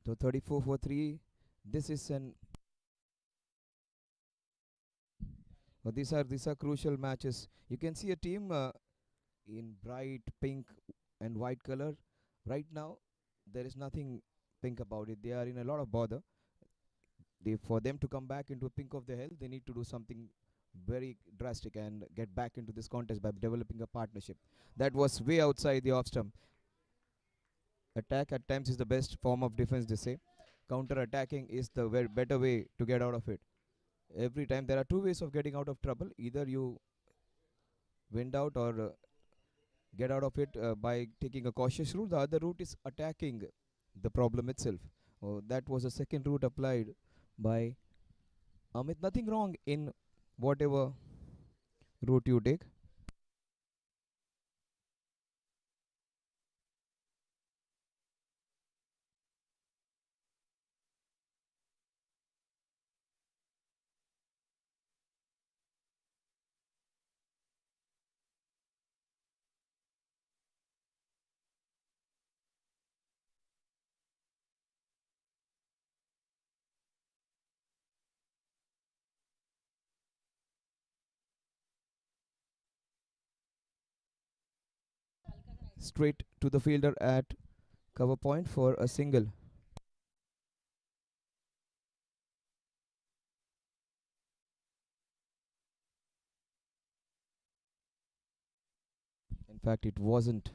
So 34 for 3. This is an these are crucial matches. You can see a team in bright pink and white color. Right now, there is nothing pink about it. They are in a lot of bother. For them to come back into a pink of their health, they need to do something very drastic and get back into this contest by developing a partnership. That was way outside the off stump. Attack at times is the best form of defense, they say. Counter attacking is the better way to get out of it. Every time there are two ways of getting out of trouble. Either you wind out or get out of it by taking a cautious route. The other route is attacking the problem itself. Oh, that was the second route applied by Amit. Nothing wrong in whatever route you take. Straight to the fielder at cover point for a single. In fact, it wasn't.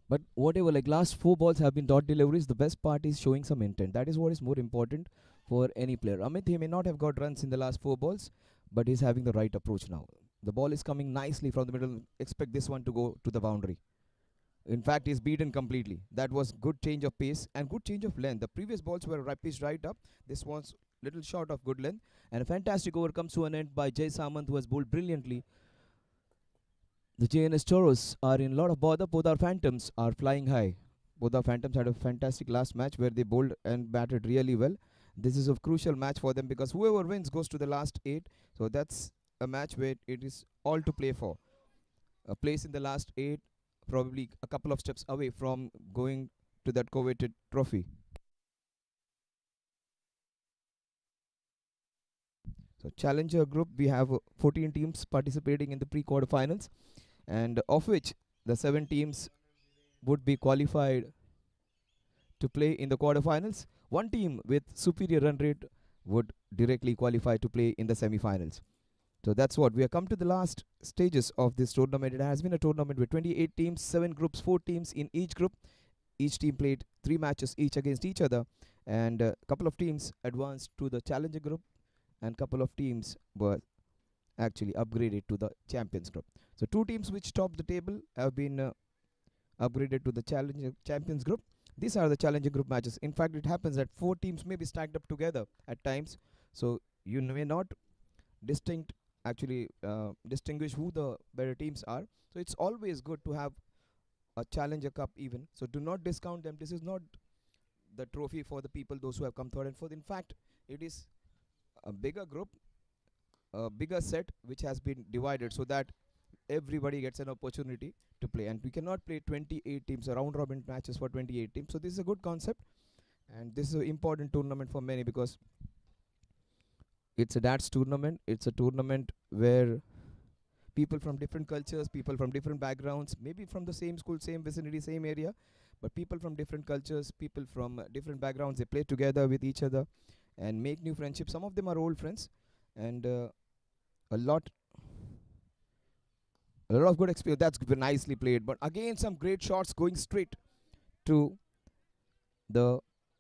But whatever, like last four balls have been dot deliveries. The best part is showing some intent. That is what is more important for any player. Amit, he may not have got runs in the last four balls, but he's having the right approach now. The ball is coming nicely from the middle. Expect this one to go to the boundary. In fact, he's beaten completely. That was good change of pace and good change of length. The previous balls were pitched right up. This was little short of good length. And a fantastic over comes to an end by Jay Samant, who has bowled brilliantly. The JNS Toros are in a lot of bother. Both our Phantoms are flying high. Both our Phantoms had a fantastic last match where they bowled and batted really well. This is a crucial match for them because whoever wins goes to the last 8. So that's a match where it is all to play for. A place in the last 8, probably a couple of steps away from going to that coveted trophy. So Challenger Group, we have 14 teams participating in the pre-quarterfinals, and of which the 7 teams would be qualified to play in the quarterfinals. One team with superior run rate would directly qualify to play in the semi-finals. So that's what we have come to the last stages of this tournament. It has been a tournament with 28 teams, 7 groups, 4 teams in each group. Each team played 3 matches each against each other, and a couple of teams advanced to the Challenger Group, and couple of teams were actually upgraded to the Champions Group. So 2 teams which topped the table have been upgraded to the Challenger Champions Group. These are the Challenger Group matches. In fact, it happens that 4 teams may be stacked up together at times, so you may not distinguish who the better teams are. So it's always good to have a Challenger Cup even. So do not discount them. This is not the trophy for the people, those who have come third and fourth. In fact, it is a bigger group, a bigger set which has been divided so that everybody gets an opportunity to play. And we cannot play 28 teams, round robin matches for 28 teams. So this is a good concept, and this is an important tournament for many because it's a darts tournament. It's a tournament where people from different cultures, people from different backgrounds, maybe from the same school, same vicinity, same area, but people from different cultures, people from different backgrounds, they play together with each other and make new friendships. Some of them are old friends, and a lot of good experience. That's nicely played, but again some great shots going straight to the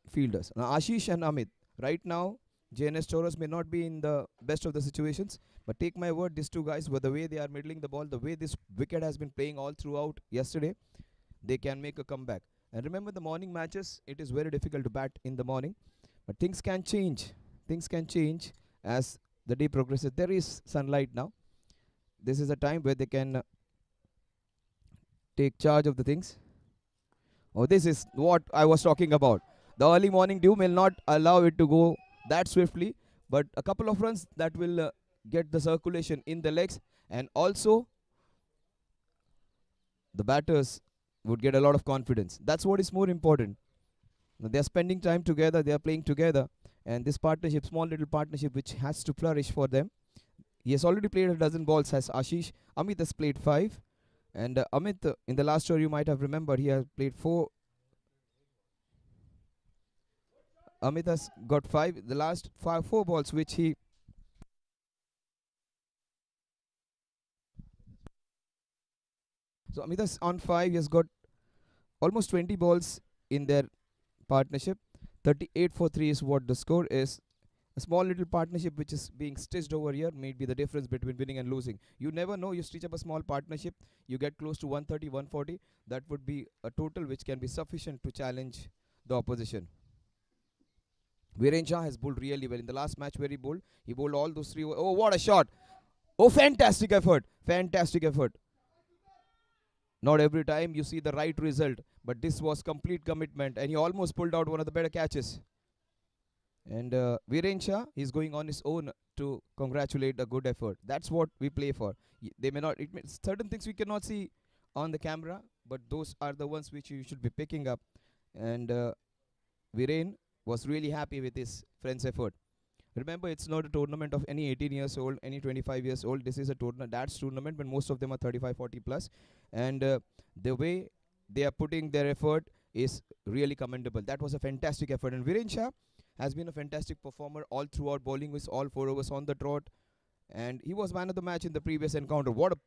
fielders. Now Ashish and Amit, right now JNS Toros may not be in the best of the situations, but take my word, these two guys, with the way they are middling the ball, the way this wicket has been playing all throughout yesterday, they can make a comeback. And remember, the morning matches, it is very difficult to bat in the morning, but things can change. Things can change as the day progresses. There is sunlight now. This is a time where they can take charge of the things. Oh, this is what I was talking about. The early morning dew will not allow it to go that swiftly, but a couple of runs that will get the circulation in the legs, and also the batters would get a lot of confidence. That's what is more important. They are spending time together, they are playing together, and this partnership, small little partnership, which has to flourish for them. He has already played a dozen balls as Ashish. Amit has played five, and Amit, in the last over, you might have remembered, he has played four. Amit has got five. The last four balls which he. So Amit is on five. He has got almost 20 balls in their partnership. 38 for 3 is what the score is. A small little partnership which is being stitched over here may be the difference between winning and losing. You never know. You stitch up a small partnership, you get close to 130, 140. That would be a total which can be sufficient to challenge the opposition. Viren Shah has bowled really well. In the last match where he bowled all those three. Oh, what a shot! Oh, fantastic effort! Fantastic effort. Not every time you see the right result, but this was complete commitment, and he almost pulled out one of the better catches. And Viren Shah, he's going on his own to congratulate a good effort. That's what we play for. They may not, certain things we cannot see on the camera, but those are the ones which you should be picking up. And Viren was really happy with his friend's effort. Remember, it's not a tournament of any 18 years old, any 25 years old. This is a tournament, that's tournament, but most of them are 35, 40 plus. And the way they are putting their effort is really commendable. That was a fantastic effort. And Viren Shah has been a fantastic performer all throughout, bowling with all 4 overs on the trot. And he was man of the match in the previous encounter. What a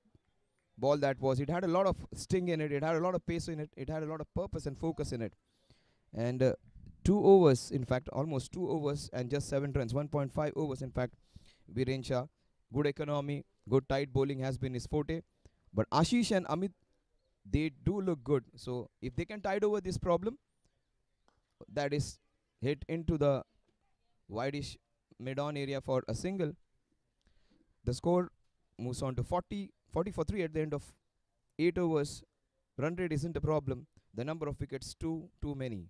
ball that was. It had a lot of sting in it. It had a lot of pace in it. It had a lot of purpose and focus in it. And 2 overs, in fact, almost 2 overs and just 7 runs. 1.5 overs, in fact. Viren Shah, good economy, good tight bowling has been his forte. But Ashish and Amit, they do look good. So if they can tide over this problem, that is hit into the wideish mid-on area for a single, the score moves on to 40 for 3 at the end of 8 overs. Run rate isn't a problem. The number of wickets too many.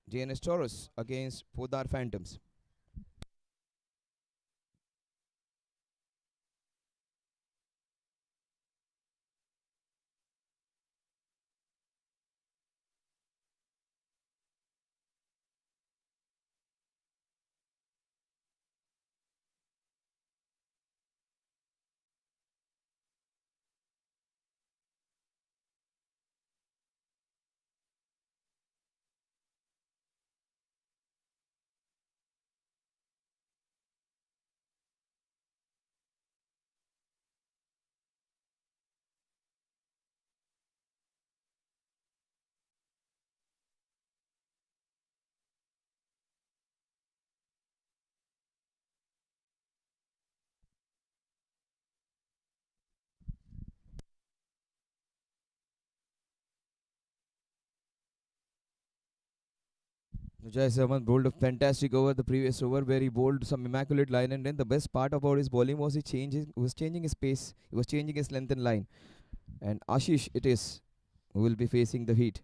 JNS TOROS against PODAR Phantoms. Jai Sarman bowled a fantastic over the previous over where he bowled some immaculate line, and then the best part about his bowling was was changing his pace, he was changing his length and line. And Ashish it is who will be facing the heat.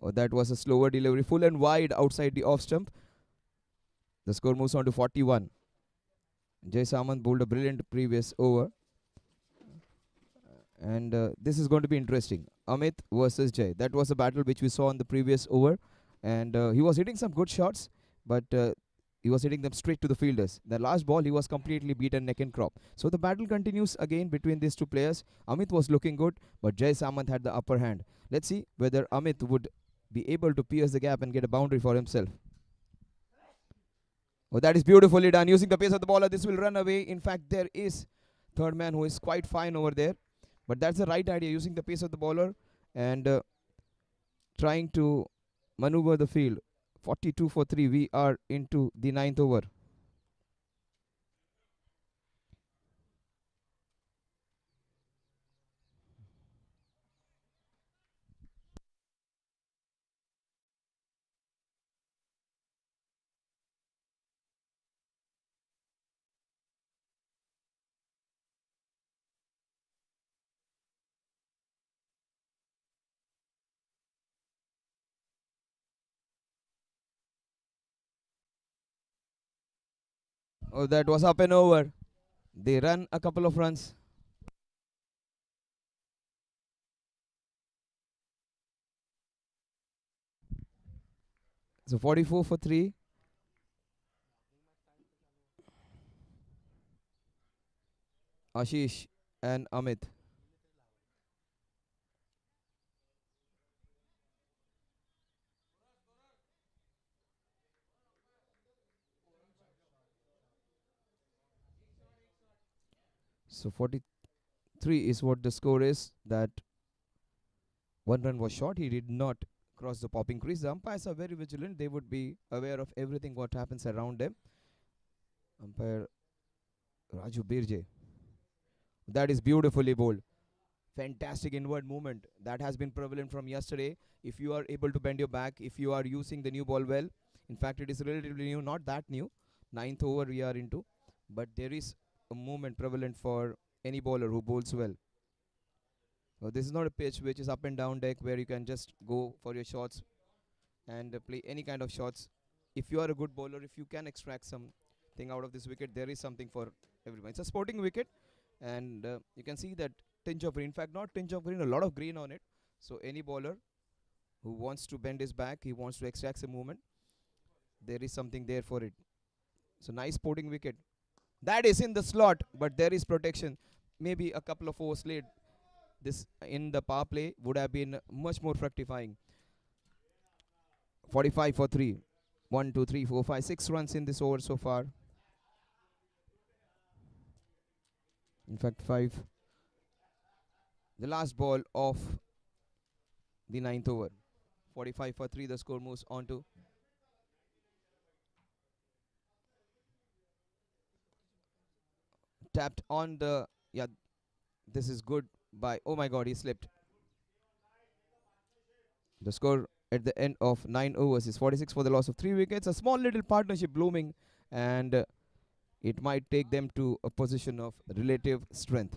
Oh, that was a slower delivery, full and wide outside the off stump. The score moves on to 41. Jai Samant bowled a brilliant previous over. And this is going to be interesting. Amit versus Jai. That was a battle which we saw in the previous over. And he was hitting some good shots, but he was hitting them straight to the fielders. The last ball, he was completely beaten neck and crop. So the battle continues again between these two players. Amit was looking good, but Jai Samant had the upper hand. Let's see whether Amit would be able to pierce the gap and get a boundary for himself. Oh, that is beautifully done. Using the pace of the bowler, this will run away. In fact, there is third man who is quite fine over there. But that's the right idea, using the pace of the bowler and trying to maneuver the field. 42 for 3. We are into the 9th over. Oh, that was up and over. They run a couple of runs. So 44 for 3. Ashish and Amit. So 43 is what the score is. That one run was short. He did not cross the popping crease. The umpires are very vigilant. They would be aware of everything what happens around them. Umpire Raju Birje. That is beautifully bowled. Fantastic inward movement that has been prevalent from yesterday. If you are able to bend your back, if you are using the new ball well, in fact, it is relatively new, not that new. Ninth over we are into, but there is a movement prevalent for any bowler who bowls well. So this is not a pitch which is up and down deck where you can just go for your shots and play any kind of shots. If you are a good bowler, if you can extract something out of this wicket, there is something for everyone. It's a sporting wicket, and you can see that tinge of green. In fact, not tinge of green, a lot of green on it. So any bowler who wants to bend his back, he wants to extract some movement, there is something there for it. So nice sporting wicket. That is in the slot, but there is protection. Maybe a couple of overs late. This in the power play would have been much more fructifying. 45 for 3. 1, 2, 3, 4, 5, 6 runs in this over so far. In fact, 5. The last ball of the ninth over. 45 for 3. The score moves on to tapped on the. Yeah, this is good by. Oh my god, he slipped. The score at the end of 9 overs is 46 for the loss of 3 wickets. A small little partnership blooming, and it might take them to a position of relative strength.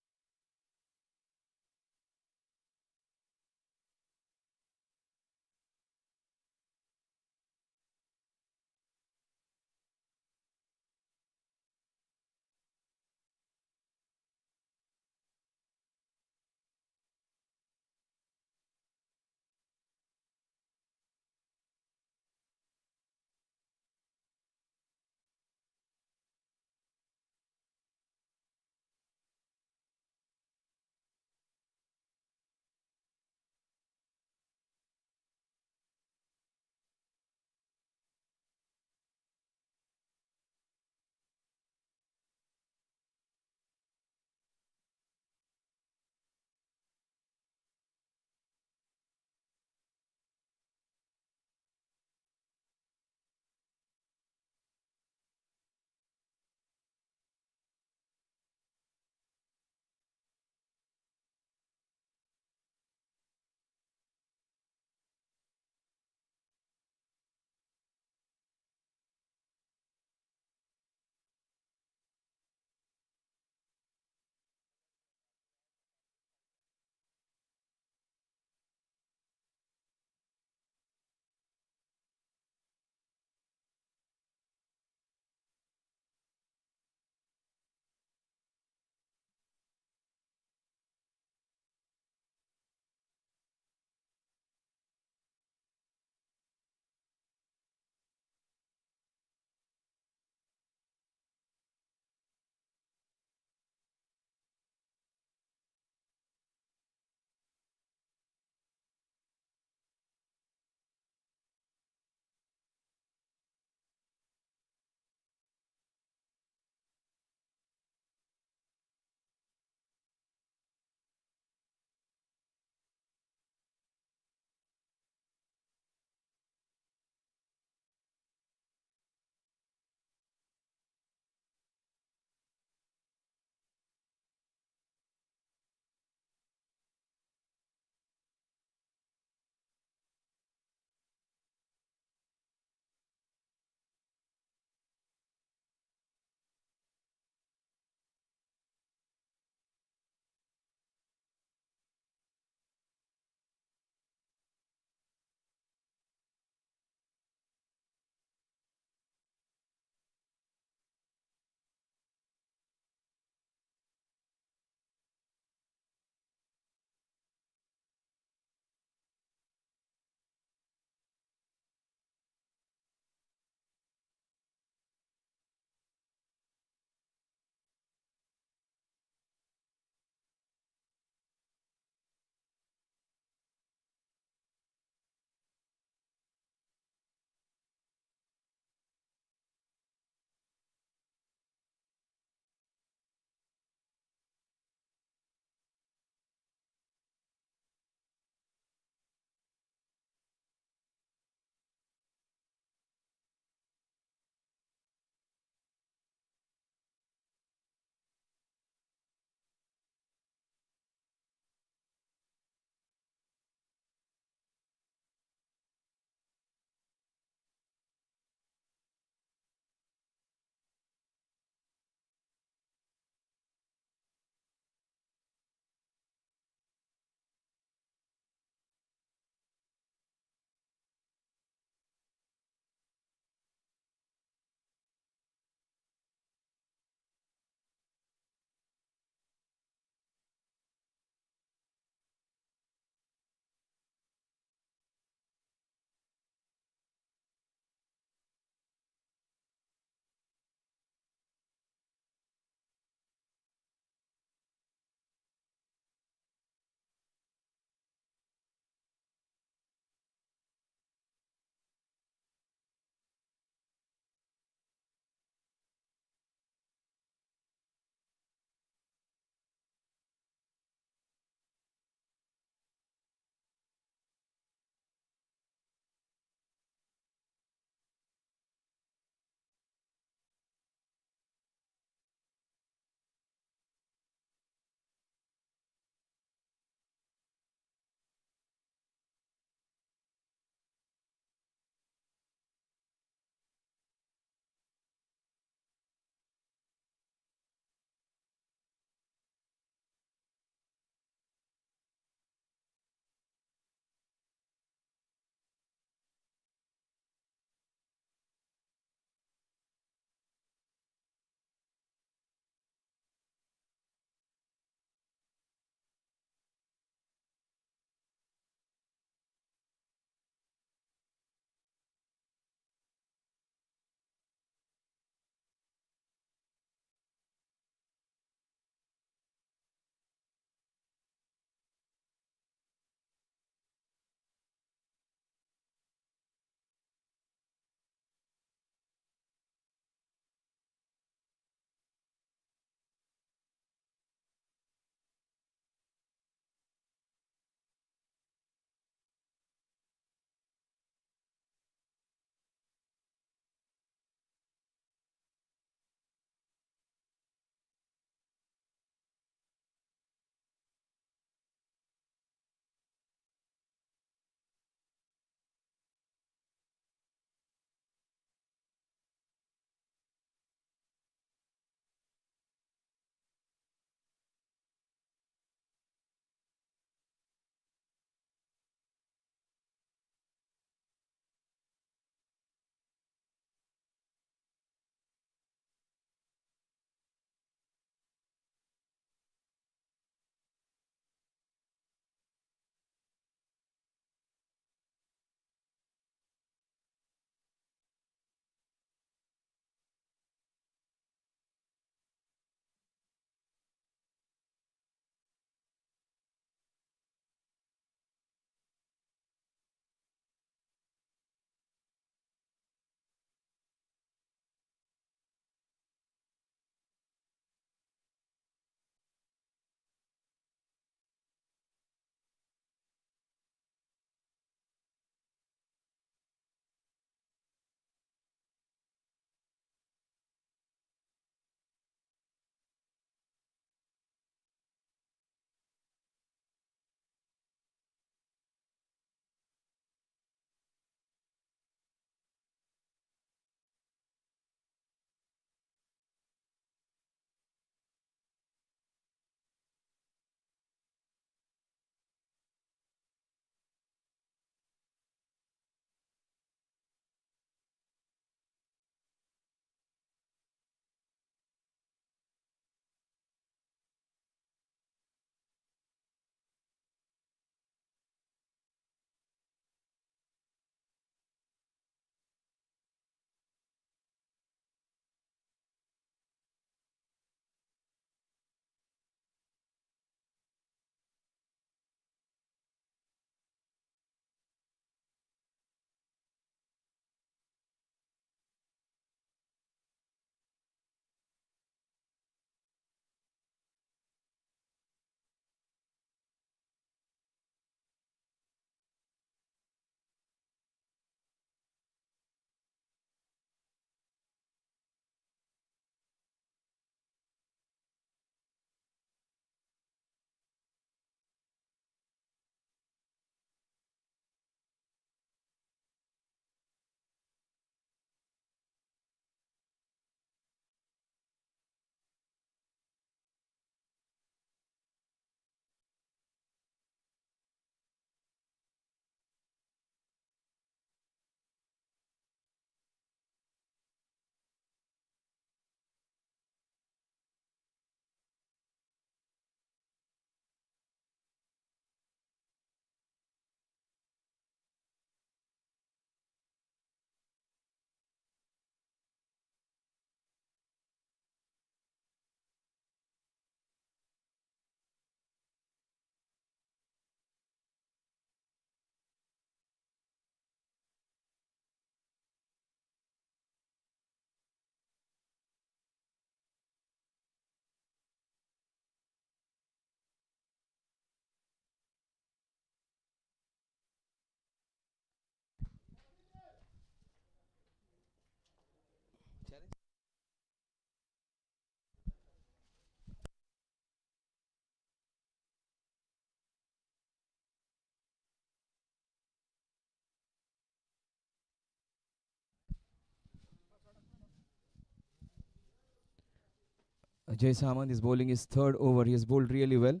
Ajay Samant is bowling his third over. He has bowled really well.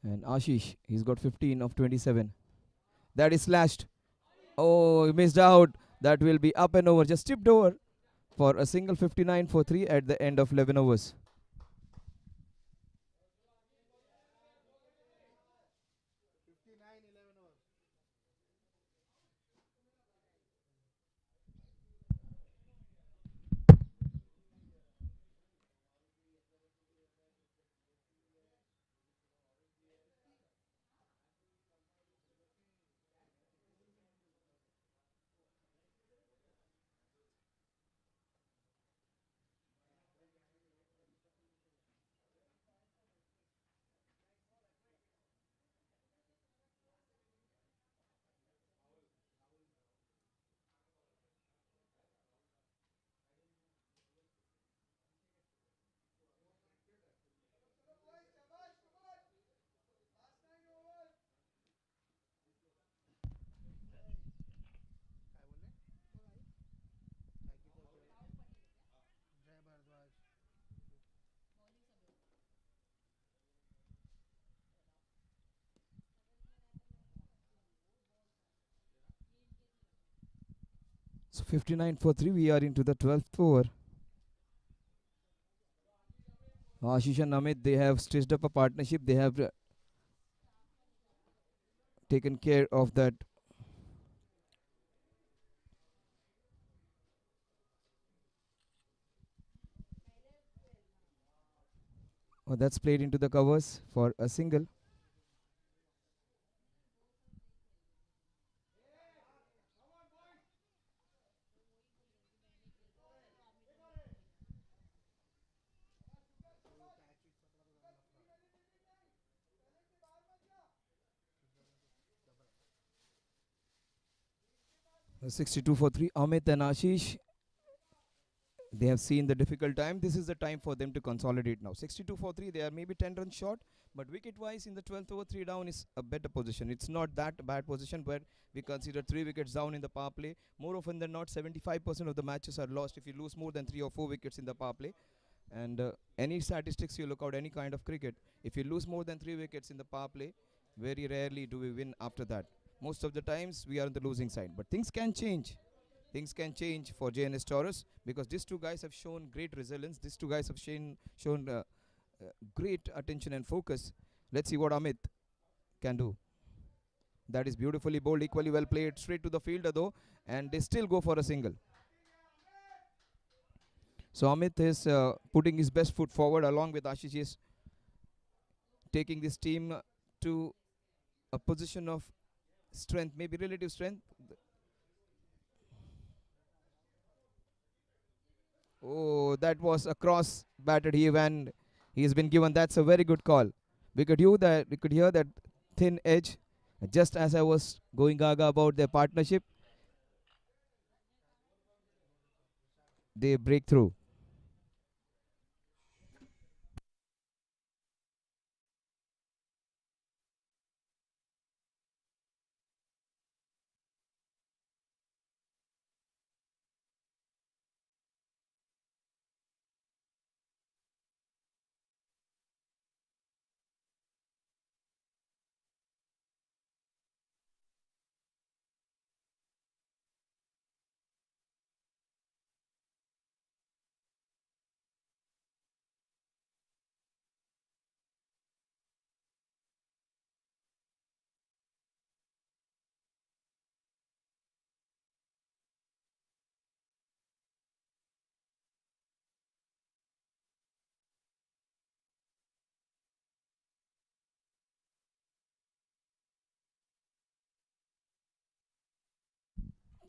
And Ashish, he's got 15 of 27. That is slashed. Oh, he missed out. That will be up and over. Just tipped over for a single 59 for 3 at the end of 11 overs. So 59 for 3. We are into the 12th over. Ashish and Amit, they have stitched up a partnership. They have taken care of that. Oh, that's played into the covers for a single. A 62 for 3. Amit and Ashish, they have seen the difficult time. This is the time for them to consolidate now. 62 for 3. They are maybe 10 runs short. But wicket wise, in the 12th over, 3 down is a better position. It's not that bad position where we consider 3 wickets down in the power play. More often than not, 75% of the matches are lost if you lose more than 3 or 4 wickets in the power play. And any statistics you look out, any kind of cricket, if you lose more than 3 wickets in the power play, very rarely do we win after that. Most of the times we are on the losing side. But things can change. Things can change for JNS Taurus because these two guys have shown great resilience. These two guys have shown great attention and focus. Let's see what Amit can do. That is beautifully bowled, equally well played, straight to the fielder though, and they still go for a single. So Amit is putting his best foot forward along with Ashish is taking this team to a position of strength, maybe relative strength. Oh, that was a cross batted heave and he has been given. That's a very good call. We could hear that thin edge. Just as I was going gaga about their partnership, they break through.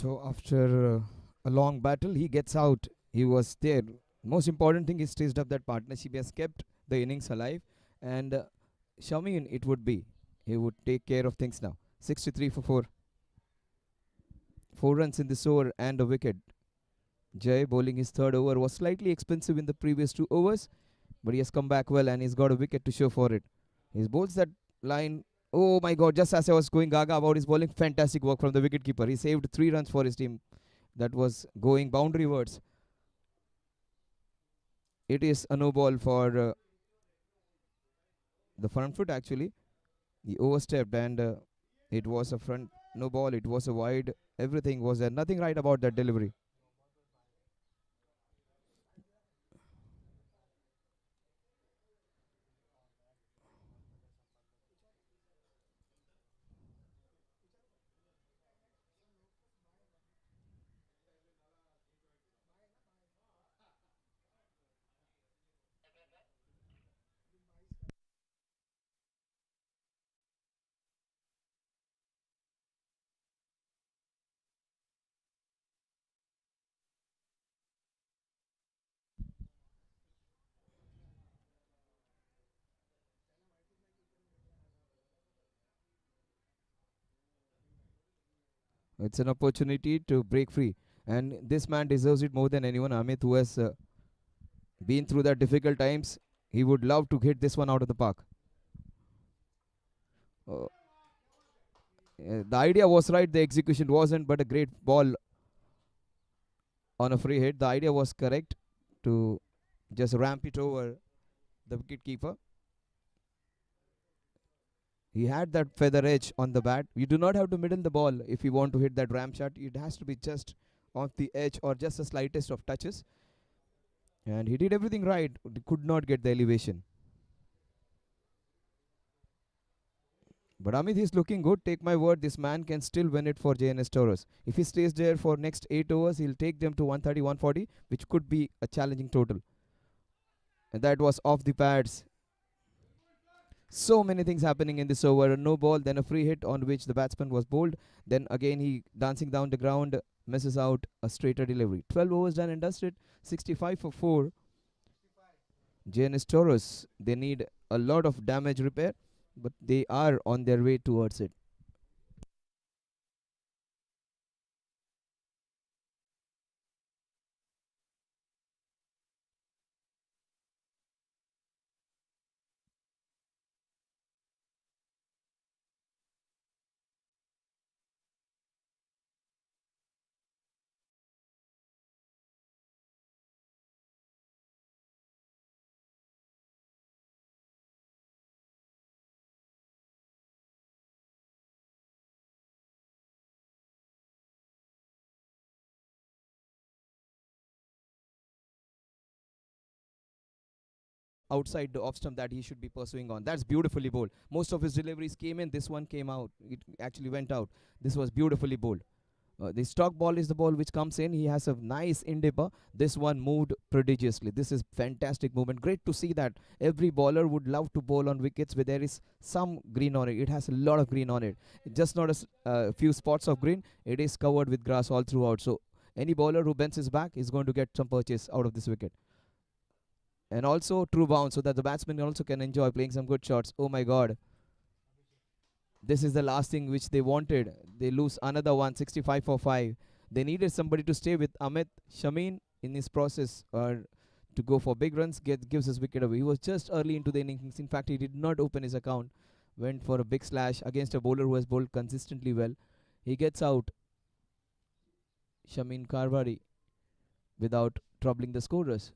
So after a long battle, he gets out. He was there. Most important thing is staged up that partnership. He has kept the innings alive. And Shamin, it would be. He would take care of things now. 63 for 4. 4 runs in this over and a wicket. Jay bowling his third over was slightly expensive in the previous 2 overs, but he has come back well and he's got a wicket to show for it. He bowls that line. Oh my god, just as I was going gaga about his bowling, fantastic work from the wicketkeeper. He saved 3 runs for his team. That was going boundary wards. It is a no ball for the front foot actually. He overstepped and it was a front no ball. It was a wide. Everything was there. Nothing right about that delivery. It's an opportunity to break free. And this man deserves it more than anyone. Amit, who has been through that difficult times, he would love to hit this one out of the park. Uh, the idea was right, the execution wasn't, but a great ball on a free hit. The idea was correct to just ramp it over the wicket keeper. He had that feather edge on the bat. You do not have to middle the ball if you want to hit that ramp shot. It has to be just off the edge or just the slightest of touches. And he did everything right. Could not get the elevation. But Amit is looking good. Take my word, this man can still win it for JNS Toros. If he stays there for next 8 overs, he'll take them to 130, 140, which could be a challenging total. And that was off the pads. So many things happening in this over. A no ball, then a free hit on which the batsman was bowled. Then again he dancing down the ground, misses out a straighter delivery. 12 overs done and dusted. 65 for 4. JNS Toros, they need a lot of damage repair, but they are on their way towards it. Outside the off stump that he should be pursuing on. That's beautifully bowled. Most of his deliveries came in. This one came out. It actually went out. This was beautifully bowled. The stock ball is the ball which comes in. He has a nice in dipper. This one moved prodigiously. This is fantastic movement. Great to see that. Every bowler would love to bowl on wickets where there is some green on it. It has a lot of green on it. Just not a few spots of green. It is covered with grass all throughout. So any bowler who bends his back is going to get some purchase out of this wicket. And also true bounce so that the batsman also can enjoy playing some good shots. Oh my god. This is the last thing which they wanted. They lose another one, 65 for 5. They needed somebody to stay with Amit Shamin in his process or to go for big runs, gives his wicket away. He was just early into the innings. In fact, he did not open his account. Went for a big slash against a bowler who has bowled consistently well. He gets out Shamin Karwari without troubling the scorers.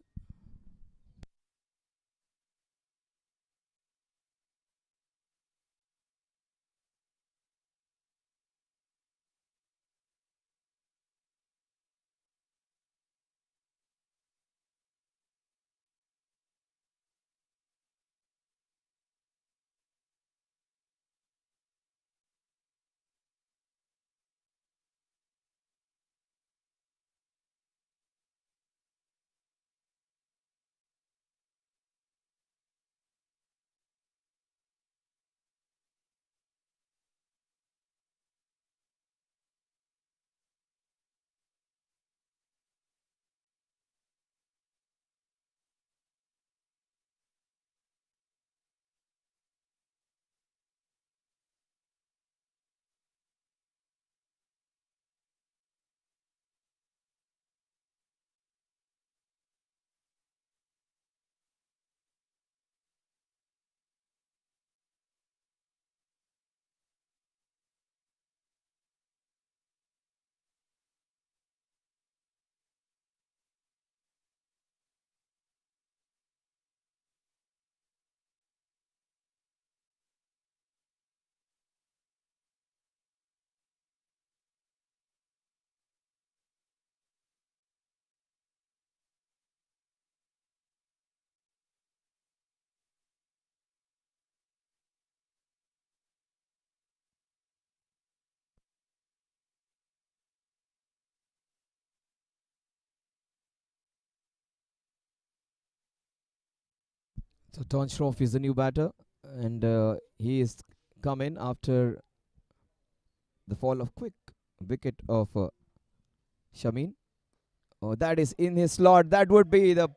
So Ton Schroff is the new batter, and he is come in after the fall of quick wicket of Shamin. Oh, that is in his slot. That would be the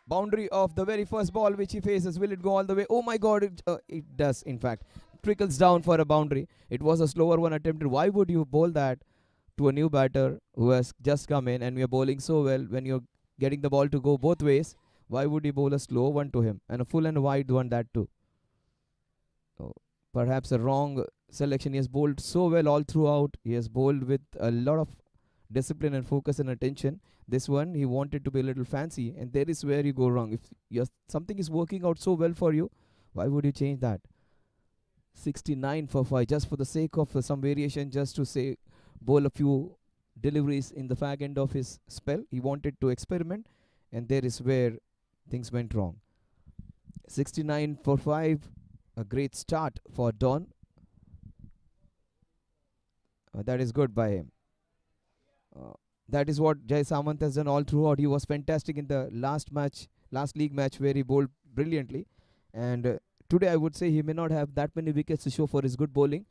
boundary of the very first ball which he faces. Will it go all the way? Oh my God! It does. In fact, trickles down for a boundary. It was a slower one attempted. Why would you bowl that to a new batter who has just come in, and we are bowling so well when you're getting the ball to go both ways? Why would you bowl a slow one to him and a full and wide one that too? Oh, perhaps a wrong selection. He has bowled so well all throughout. He has bowled with a lot of discipline and focus and attention. This one he wanted to be a little fancy, and there is where you go wrong. If something is working out so well for you, why would you change that? 69 for 5, just for the sake of some variation, just to say bowl a few deliveries in the fag end of his spell. He wanted to experiment, and there is where things went wrong. 69 for 5, a great start for Don. That is good by him. That is what Jai Samant has done all throughout. He was fantastic in the last league match where he bowled brilliantly. And today I would say he may not have that many wickets to show for his good bowling,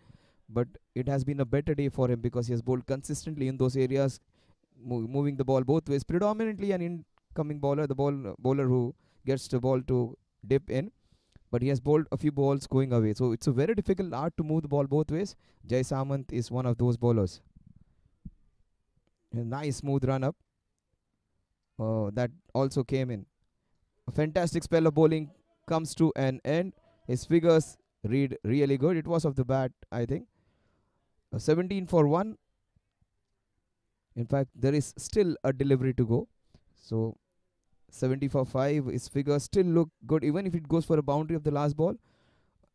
but it has been a better day for him because he has bowled consistently in those areas, moving the ball both ways. Predominantly an incoming bowler, the bowler who gets the ball to dip in, but he has bowled a few balls going away. So it's a very difficult art to move the ball both ways. Jai Samant is one of those bowlers. A nice smooth run up. That also came in. A fantastic spell of bowling comes to an end. His figures read really good. It was off the bat, I think. 17 for 1. In fact, there is still a delivery to go. So 70 for 5. His figures still look good. Even if it goes for a boundary of the last ball,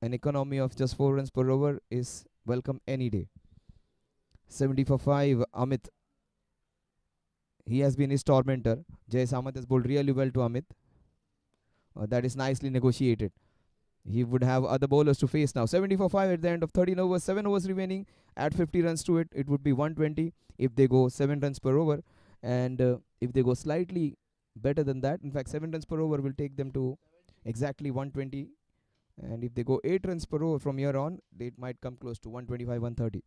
an economy of just 4 runs per over is welcome any day. 70 for 5. Amit. He has been his tormentor. Jai Samant has bowled really well to Amit. That is nicely negotiated. He would have other bowlers to face now. 70 for 5 at the end of 13 overs. 7 overs remaining. Add 50 runs to it. It would be 120 if they go 7 runs per over. And if they go slightly better than that, in fact 7 runs per over will take them to exactly 120. And if they go 8 runs per over from here on, it might come close to 125, 130.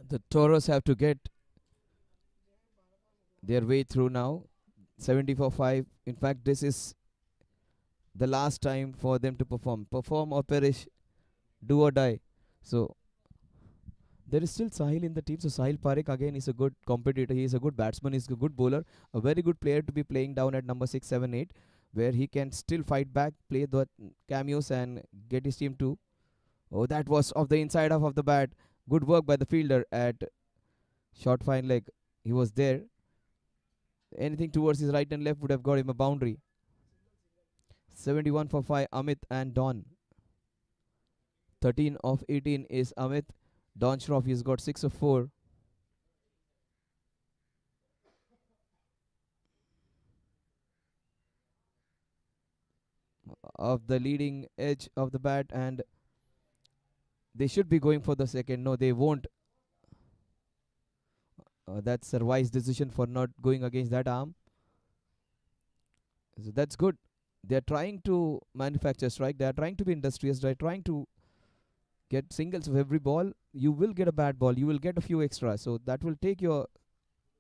The Toros have to get their way through now. 70 for 5. In fact, this is the last time for them to perform. Perform or perish, do or die. So there is still Sahil in the team. So Sahil Parekh again is a good competitor. He is a good batsman. He's a good bowler. A very good player to be playing down at number 6, 7, 8, where he can still fight back, play the cameos and get his team to. Oh, that was off the inside half of the bat. Good work by the fielder at short fine leg. He was there. Anything towards his right and left would have got him a boundary. 71 for 5, Amit and Don. 13 of 18 is Amit. Don Shroff, he's got 6 of 4. Of the leading edge of the bat, and they should be going for the second. No, they won't. That's a wise decision for not going against that arm. So that's good. They're trying to manufacture strike. They're trying to be industrious. They're trying to get singles of every ball. You will get a bad ball. You will get a few extras. So that will take your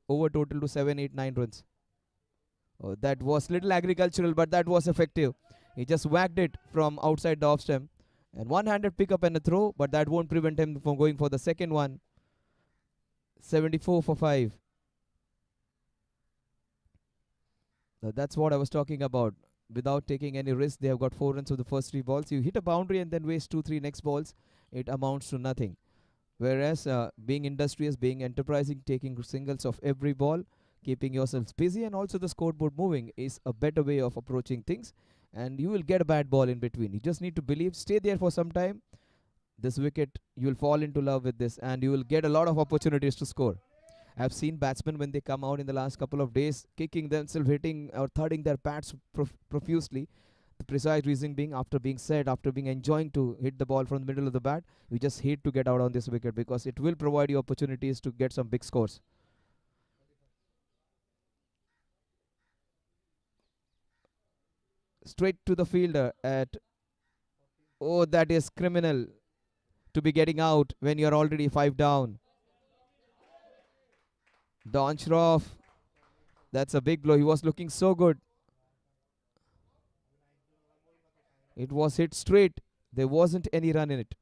over total to 7, 8, 9 runs. Oh, that was little agricultural, but that was effective. He just whacked it from outside the off stump. And one-handed pickup and a throw, but that won't prevent him from going for the second one. 74 for 5. That's what I was talking about. without taking any risk. They have got 4 runs of the first 3 balls. You hit a boundary and then waste 2, 3 next balls. It amounts to nothing. Whereas being industrious, being enterprising, taking singles of every ball, keeping yourselves busy, and also the scoreboard moving is a better way of approaching things. And you will get a bad ball in between. You just need to believe, stay there for some time. This wicket, you will fall into love with this, and you will get a lot of opportunities to score. I've seen batsmen when they come out in the last couple of days kicking themselves, hitting or thudding their pads profusely. The precise reason being, after being set, after being enjoying to hit the ball from the middle of the bat, we just hate to get out on this wicket because it will provide you opportunities to get some big scores. Straight to the fielder at, oh, that is criminal to be getting out when you're already 5 down. Don Shroff, that's a big blow. He was looking so good. It was hit straight. There wasn't any run in it.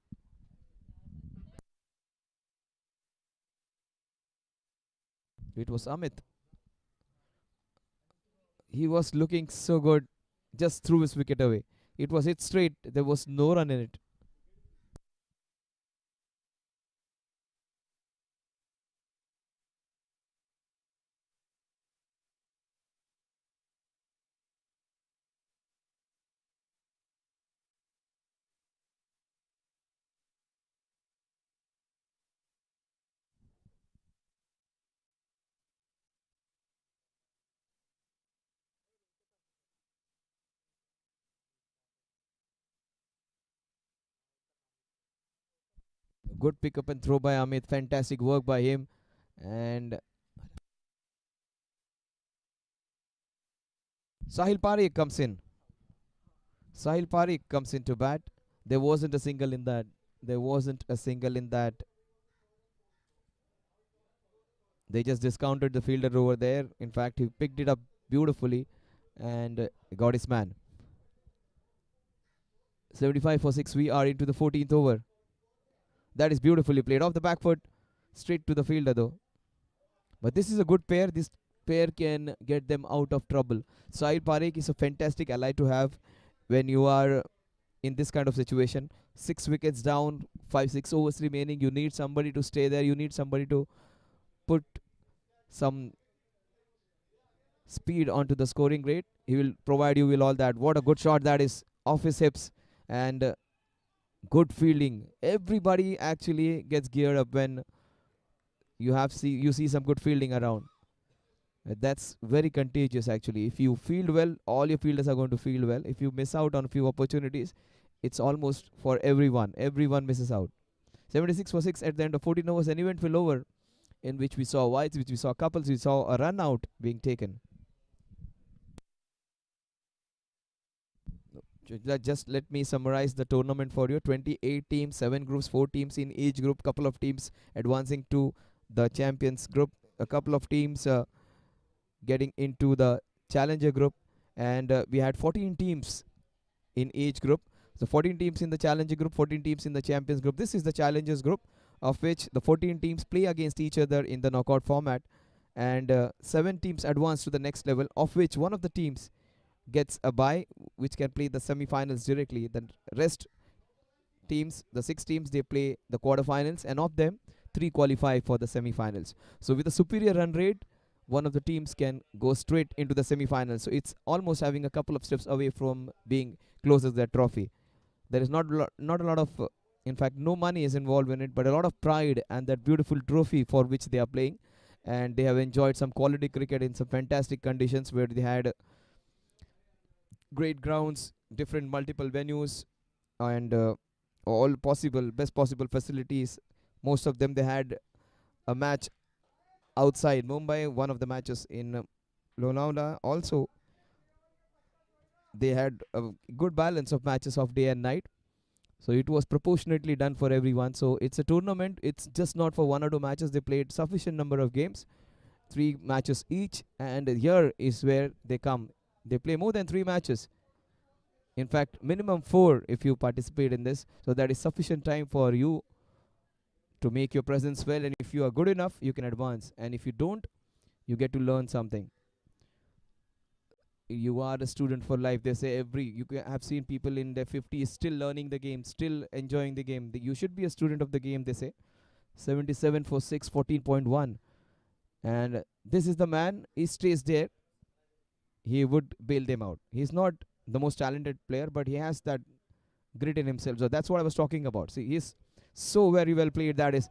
It was Amit. He was looking so good. Just threw his wicket away. It was hit straight. There was no run in it. Good pick up and throw by Amit. Fantastic work by him. And Sahil Parekh comes in. Sahil Parekh comes into bat. There wasn't a single in that. There wasn't a single in that. They just discounted the fielder over there. In fact, he picked it up beautifully and got his man. 75 for 6. We are into the 14th over. That is beautifully played off the back foot. Straight to the fielder though. But this is a good pair. This pair can get them out of trouble. Sahil Parekh is a fantastic ally to have when you are in this kind of situation. 6 wickets down, 5-6 overs remaining. You need somebody to stay there. You need somebody to put some speed onto the scoring rate. He will provide you with all that. What a good shot that is off his hips, and good fielding. Everybody actually gets geared up when you see some good fielding around. That's very contagious actually. If you field well, all your fielders are going to field well. If you miss out on a few opportunities, it's almost for everyone. Everyone misses out. 76 for 6 at the end of 14 overs, an eventful over in which we saw wides, which we saw couples, we saw a run out being taken. Just let me summarize the tournament for you. 28 teams, 7 groups, 4 teams in each group, couple of teams advancing to the champions group, a couple of teams getting into the challenger group, and we had 14 teams in each group. So 14 teams in the challenger group, 14 teams in the champions group. This is the challengers group, of which the 14 teams play against each other in the knockout format, and 7 teams advance to the next level, of which one of the teams gets a bye, which can play the semi-finals directly. The rest teams, the 6 teams, they play the quarterfinals, and of them 3 qualify for the semi-finals. So with a superior run rate, one of the teams can go straight into the semi-finals. So it's almost having a couple of steps away from being closest to that trophy. There is not a lot of in fact no money is involved in it, but a lot of pride and that beautiful trophy for which they are playing, and they have enjoyed some quality cricket in some fantastic conditions where they had great grounds, different multiple venues, and all possible best possible facilities. Most of them, they had a match outside Mumbai, one of the matches in Lonavala. Also, they had a good balance of matches of day and night. So it was proportionately done for everyone. So it's a tournament. It's just not for 1 or 2 matches. They played sufficient number of games, 3 matches each. And here is where they come. They play more than 3 matches. In fact, minimum 4 if you participate in this. So that is sufficient time for you to make your presence well. And if you are good enough, you can advance. And if you don't, you get to learn something. you are a student for life. They say have seen people in their 50s still learning the game, still enjoying the game. You should be a student of the game, they say. 77 for 6, 14.1. And this is the man, he stays there, he would bail them out. He's not the most talented player, but he has that grit in himself. So that's what I was talking about. See, he's so very well played. That is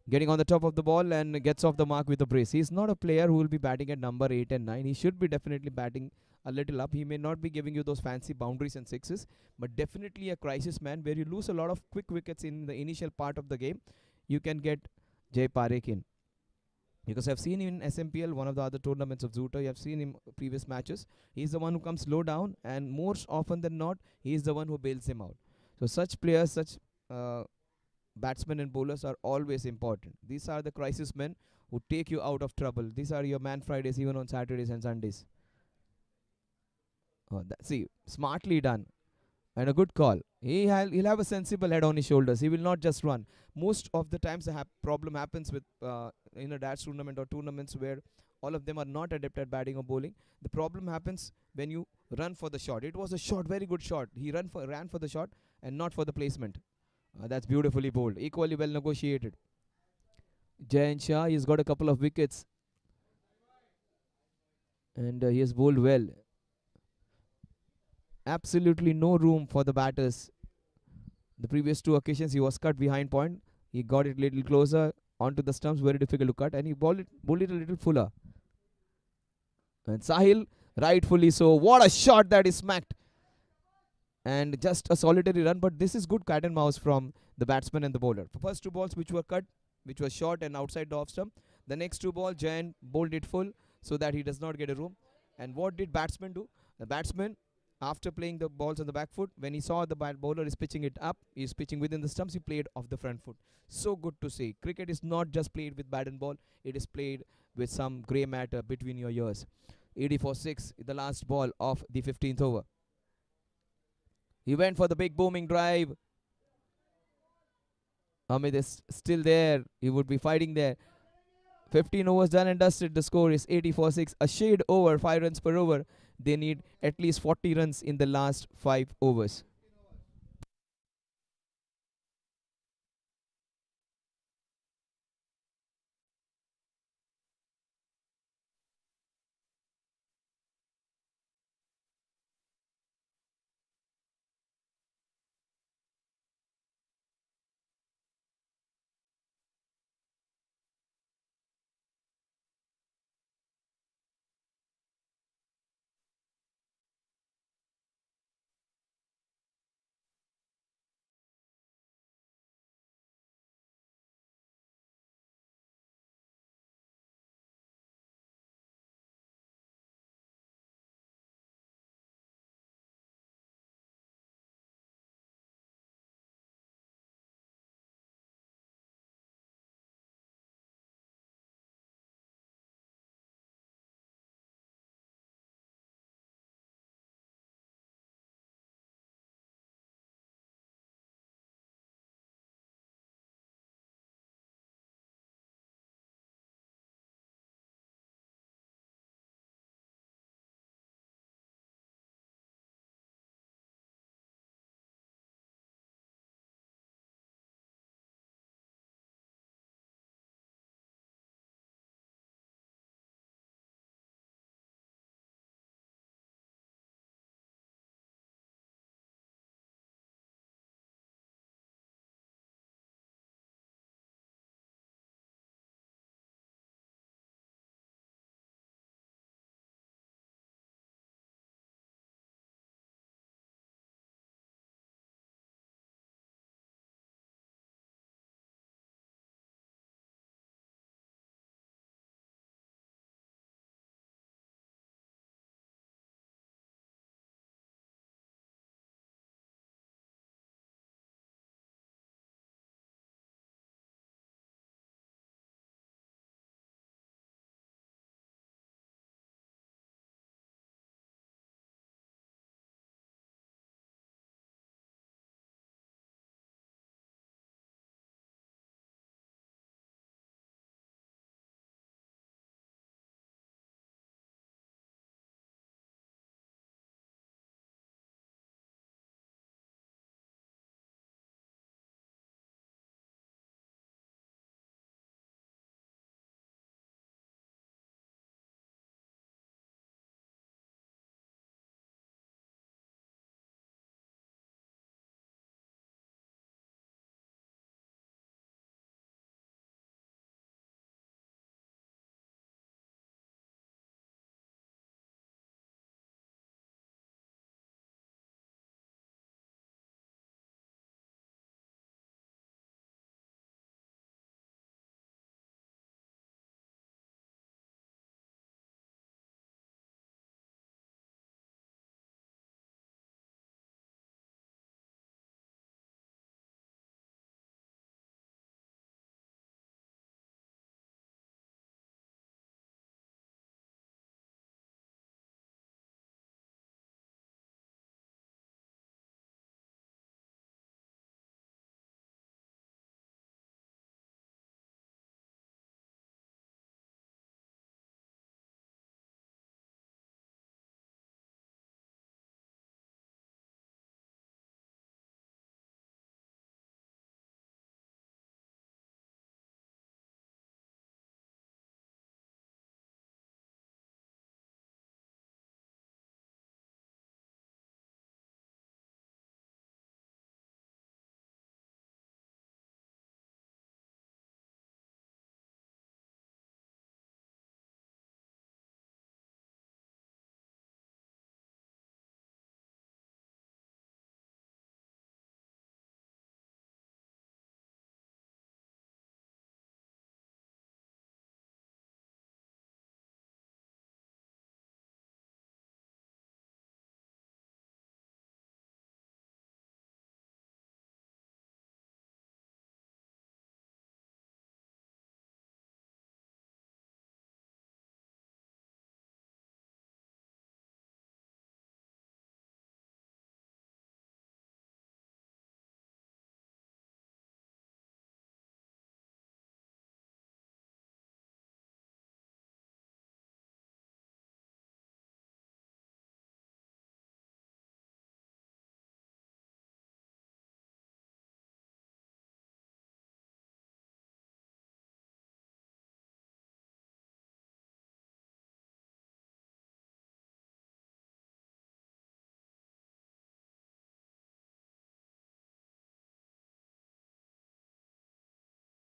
getting on the top of the ball and gets off the mark with a brace. He's not a player who will be batting at number 8 and 9. He should be definitely batting a little up. He may not be giving you those fancy boundaries and sixes, but definitely a crisis man where you lose a lot of quick wickets in the initial part of the game. You can get Jay Parekh in. Because I've seen him in SMPL, one of the other tournaments of Zoota. I've seen him previous matches. He's the one who comes low down, and more often than not, he's the one who bails him out. So such players, such uh, batsmen and bowlers are always important. These are the crisis men who take you out of trouble. These are your man Fridays, even on Saturdays and Sundays. See, smartly done and a good call. He'll have a sensible head on his shoulders. He will not just run. Most of the times, the problem happens with in a darts tournament or tournaments where all of them are not adept at batting or bowling. The problem happens when you run for the shot. It was a shot, very good shot. He ran for the shot and not for the placement. That's beautifully bowled. Equally well negotiated. Jayan Shah, he's got a couple of wickets and he has bowled well. Absolutely no room for the batters. The previous two occasions he was cut behind point. He got it a little closer onto the stumps, very difficult to cut, and he bowled it a little fuller. And Sahil, rightfully so. What a shot that is smacked. And just a solitary run, but this is good cat and mouse from the batsman and the bowler. The first two balls which were cut, which was short and outside the off stump. The next two balls, Jayan bowled it full so that he does not get a room. And what did batsman do? The batsman, after playing the balls on the back foot, when he saw the bowler is pitching it up, he is pitching within the stumps, he played off the front foot. So good to see. Cricket is not just played with bat and ball, it is played with some grey matter between your ears. 84-6, the last ball of the 15th over. He went for the big booming drive. Amit is still there. He would be fighting there. 15 overs done and dusted. The score is 84-6. A shade over 5 runs per over. They need at least 40 runs in the last 5 overs.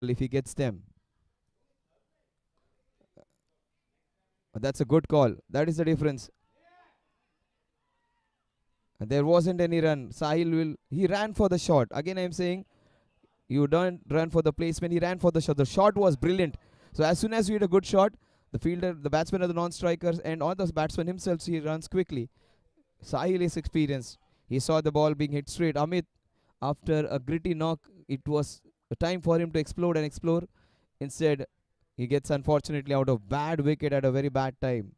if he gets them. That's a good call. That is the difference. There wasn't any run. Sahil he ran for the shot. Again, I'm saying you don't run for the placement. He ran for the shot. The shot was brilliant. So as soon as you hit a good shot, the fielder, the batsman are the non-strikers, and on the batsman himself, so he runs quickly. Sahil is experienced. He saw the ball being hit straight. Amit, after a gritty knock, it was a time for him to explode and explore. Instead, he gets unfortunately out of bad wicket at a very bad time.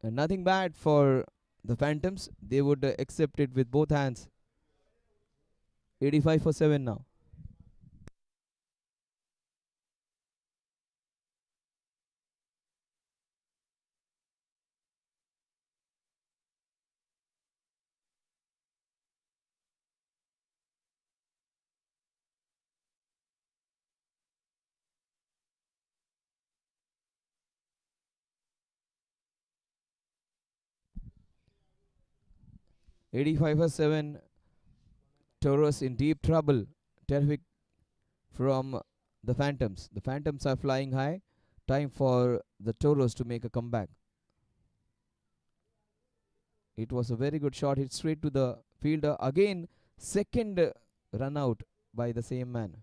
And nothing bad for the Phantoms. They would accept it with both hands. 85 for 7 now. '85 for 7. Toros in deep trouble. Terrific from the Phantoms. The Phantoms are flying high. Time for the Toros to make a comeback. It was a very good shot. Hit straight to the fielder. Again, second run out by the same man.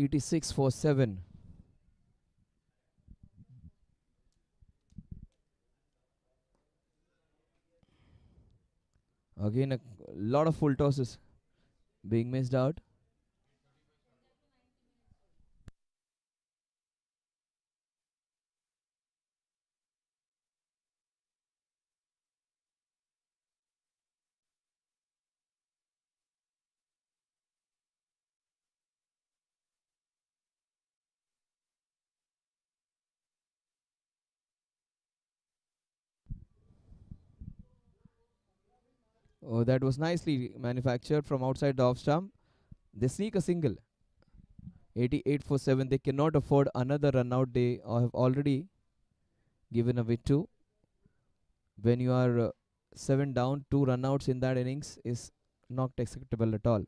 '86 for 7. Again, a lot of full tosses being missed out. Oh, that was nicely manufactured from outside the off stump. They sneak a single. 88 for 7. They cannot afford another run out. They have already given away 2. When you are 7 down, 2 run outs in that innings is not acceptable at all.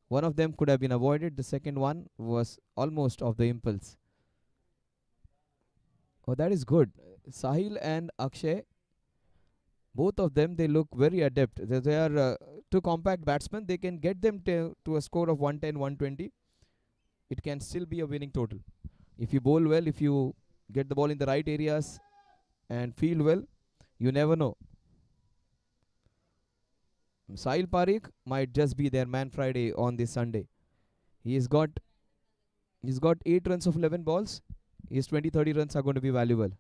One of them could have been avoided. The second one was almost of the impulse. Oh, that is good. Sahil and Akshay, both of them, they look very adept. They are two compact batsmen. They can get them to a score of 110, 120. It can still be a winning total. If you bowl well, if you get the ball in the right areas and feel well, you never know. Sahil Parikh might just be their man Friday on this Sunday. He's got 8 runs of 11 balls. His 20, 30 runs are going to be valuable.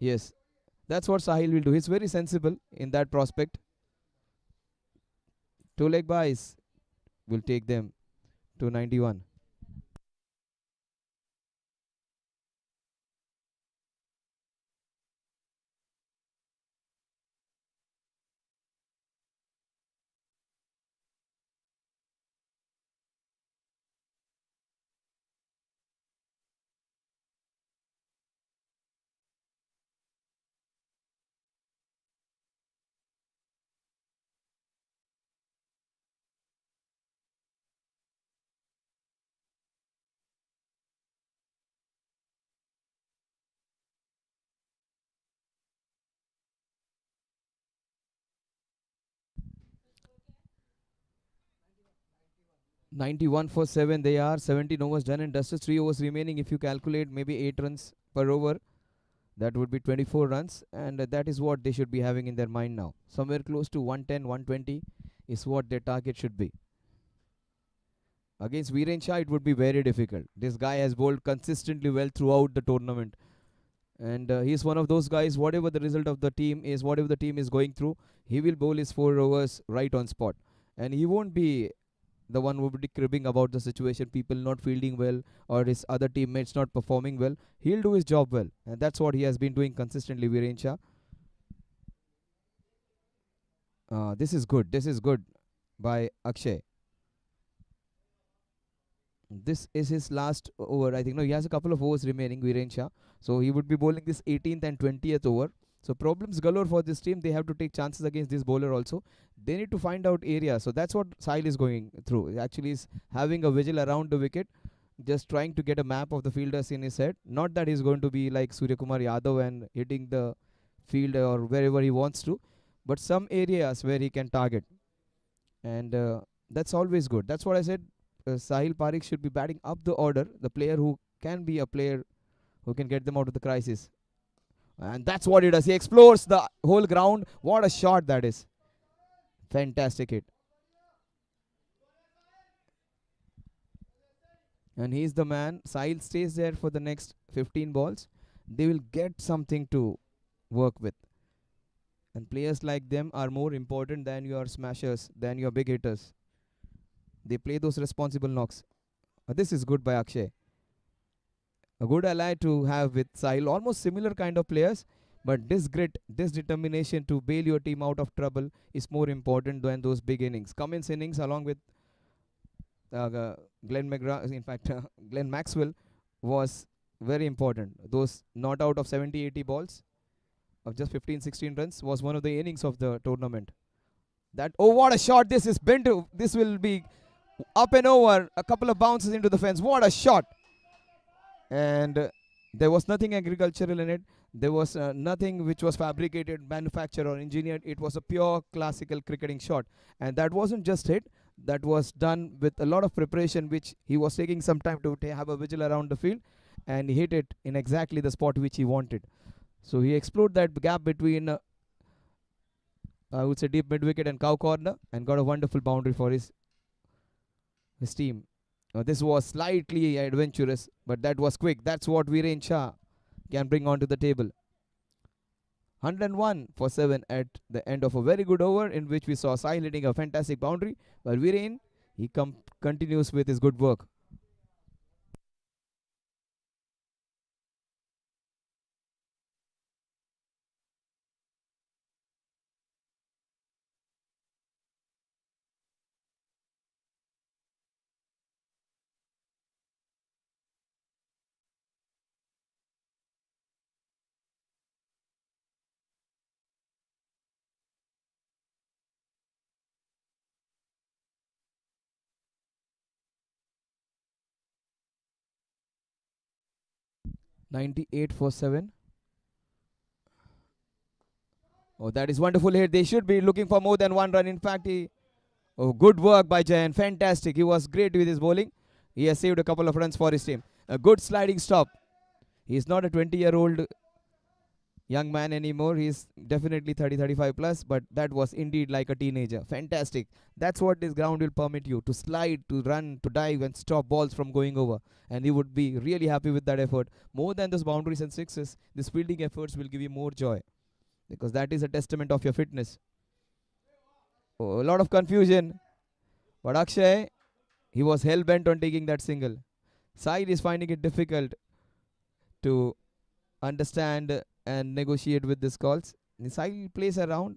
Yes, that's what Sahil will do. He's very sensible in that prospect. 2 leg buys will take them to 91. '91 for 7. They are 17 overs done and dusted. 3 overs remaining. If you calculate maybe 8 runs per over, That would be 24 runs, and that is what they should be having in their mind now. Somewhere close to 110, 120 is what their target should be. Against Viren Shah, it would be very difficult. This guy has bowled consistently well throughout the tournament, and he's one of those guys. Whatever the result of the team is, whatever the team is going through, he will bowl his 4 overs right on spot, and he won't be the one who will be cribbing about the situation, people not fielding well or his other teammates not performing well. He'll do his job well, and that's what he has been doing consistently, Viren Shah. This is good. This is good by Akshay. This is his last over, I think. No, he has a couple of overs remaining, Viren Shah. So he would be bowling this 18th and 20th over. So problems galore for this team. They have to take chances against this bowler also. They need to find out areas. So that's what Sahil is going through. Actually, is having a vigil around the wicket, just trying to get a map of the fielders in his head. Not that he's going to be like Surya Kumar Yadav and hitting the field or wherever he wants to, but some areas where he can target. And that's always good. That's what I said. Sahil Parekh should be batting up the order, the player who can be a player who can get them out of the crisis. And that's what he does. He explores the whole ground. What a shot that is. Fantastic hit. And he's the man. Sahil stays there for the next 15 balls. They will get something to work with. And players like them are more important than your smashers, than your big hitters. They play those responsible knocks. This is good by Akshay. A good ally to have with Sahil. Almost similar kind of players, but this grit, this determination to bail your team out of trouble is more important than those big innings. Cummins innings along with Glenn McGrath, in fact, Glenn Maxwell was very important. Those not out of 70, 80 balls of just 15, 16 runs was one of the innings of the tournament. That, oh, what a shot. This is bent. This will be up and over. A couple of bounces into the fence. What a shot. And there was nothing agricultural in it. There was nothing which was fabricated, manufactured or engineered. It was a pure classical cricketing shot. And that wasn't just hit. That was done with a lot of preparation, which he was taking some time to have a vigil around the field. And he hit it in exactly the spot which he wanted. So he explored that gap between, I would say, deep mid-wicket and cow corner, and got a wonderful boundary for his team. This was slightly adventurous, but that was quick. That's what Viren Shah can bring onto the table. 101 for 7 at the end of a very good over, in which we saw Sahil hitting a fantastic boundary, while Viren, he continues with his good work. $98 for 7. Oh, that is wonderful hit. They should be looking for more than 1 run. In fact, good work by Jayan. Fantastic. He was great with his bowling. He has saved a couple of runs for his team. A good sliding stop. He's not a 20-year-old young man anymore. He's definitely 30, 35 plus, but that was indeed like a teenager. Fantastic. That's what this ground will permit you, to slide, to run, to dive and stop balls from going over. And he would be really happy with that effort. More than those boundaries and sixes, these fielding efforts will give you more joy, because that is a testament of your fitness. Oh, a lot of confusion. But Akshay, he was hell-bent on taking that single. Sahil is finding it difficult to understand and negotiate with these calls. Sahil plays around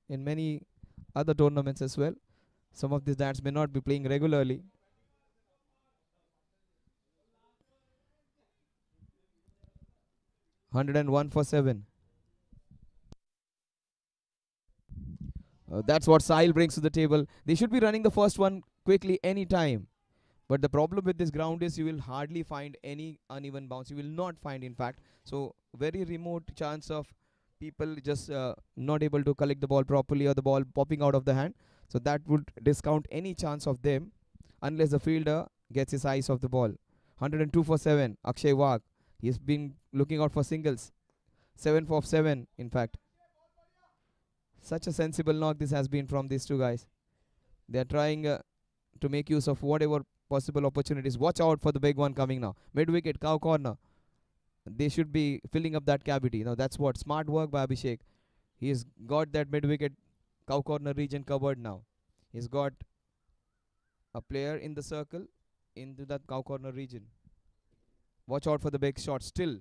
in many other tournaments as well. Some of these dads may not be playing regularly. $101 for 7. That's what Sahil brings to the table. They should be running the first one quickly any time. But the problem with this ground is you will hardly find any uneven bounce. You will not find, in fact. So very remote chance of people just not able to collect the ball properly, or the ball popping out of the hand. So that would discount any chance of them, unless the fielder gets his eyes off the ball. 102 for 7. Akshay Wagh. He's been looking out for singles. 7 for 7, in fact. Such a sensible knock this has been from these two guys. They are trying to make use of whatever possible opportunities. Watch out for the big one coming now. Mid wicket, cow corner. They should be filling up that cavity. Now that's what smart work by Abhishek. He's got that mid wicket cow corner region covered now. He's got a player in the circle into that cow corner region. Watch out for the big shot still.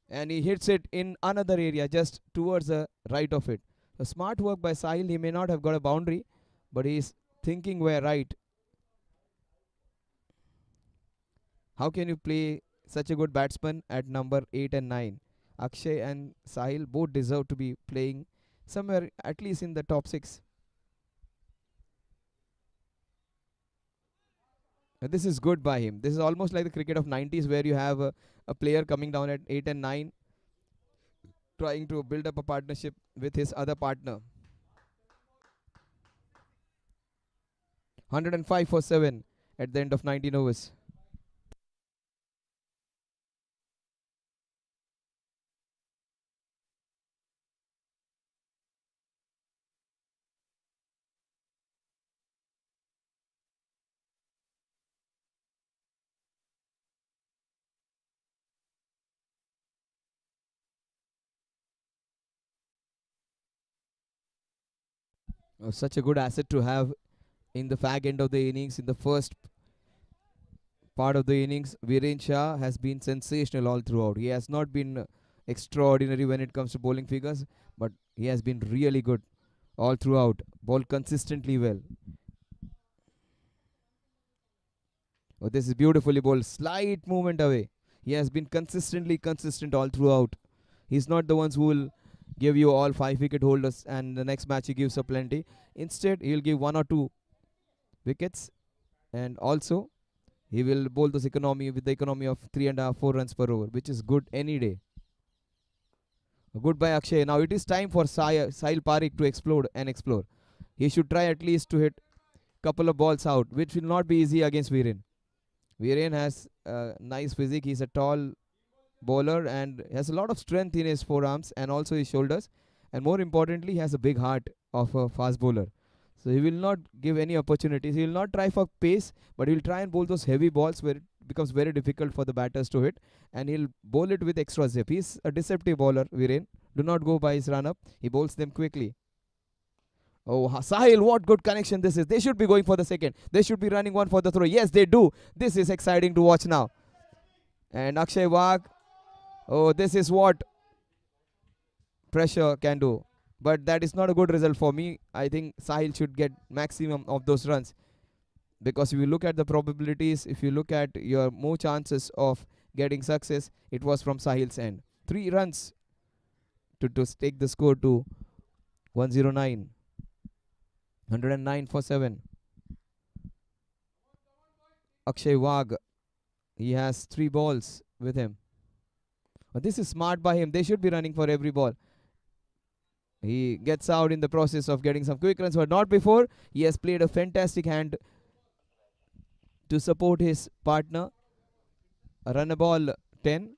And he hits it in another area just towards the right of it. So smart work by Sahil. He may not have got a boundary, but he's thinking we're right. How can you play such a good batsman at number 8 and 9? Akshay and Sahil both deserve to be playing somewhere at least in the top 6. This is good by him. This is almost like the cricket of 90s where you have a player coming down at 8 and 9 trying to build up a partnership with his other partner. 105 for 7 at the end of 19 overs. Such a good asset to have in the fag end of the innings. In the first part of the innings, Viren Shah has been sensational all throughout. He has not been extraordinary when it comes to bowling figures, but he has been really good all throughout. Bowled consistently well. Oh, this is beautifully bowled. Slight movement away. He has been consistently consistent all throughout. He's not the ones who will give you all 5 wicket holders and the next match he gives up plenty. Instead, he'll give 1 or 2 wickets, and also he will bowl this economy with the economy of 3.5, 4 runs per over, which is good any day. Good by Akshay. Now it is time for Sahil Parekh to explode and explore. He should try at least to hit couple of balls out, which will not be easy against Viren. Viren has a nice physique. He's a tall bowler and has a lot of strength in his forearms and also his shoulders, and more importantly he has a big heart of a fast bowler. So he will not give any opportunities. He will not try for pace, but he will try and bowl those heavy balls where it becomes very difficult for the batters to hit, and he'll bowl it with extra zip. He's a deceptive bowler, Viren. Do not go by his run up. He bowls them quickly. Oh, Sahil, what good connection this is. They should be going for the second. They should be running one for the throw. Yes, they do. This is exciting to watch now. And Akshay Wagh. Oh, this is what pressure can do. But that is not a good result for me. I think Sahil should get maximum of those runs. Because if you look at the probabilities, if you look at your more chances of getting success, it was from Sahil's end. 3 runs to take the score to 109. 109 for 7. Akshay Wagh, he has 3 balls with him. But this is smart by him. They should be running for every ball. He gets out in the process of getting some quick runs, but not before. He has played a fantastic hand to support his partner. A run a ball 10.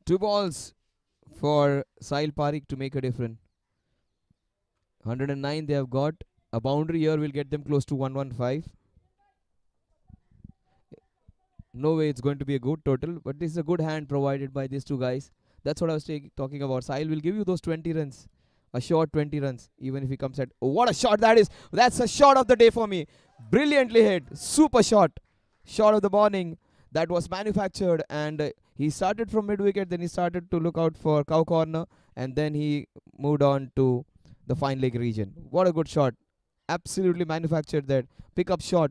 Two balls for Sahil Parekh to make a difference. 109 they have got. A boundary here will get them close to 115. No way it's going to be a good total, but this is a good hand provided by these two guys. That's what I was talking about. Sahil will give you those 20 runs. A short 20 runs, even if he comes at... Oh, what a shot that is. That's a shot of the day for me. Brilliantly hit. Super shot. Shot of the morning. That was manufactured, and he started from mid-wicket, then he started to look out for cow corner, and then he moved on to the fine leg region. What a good shot. Absolutely manufactured that. Pick up shot.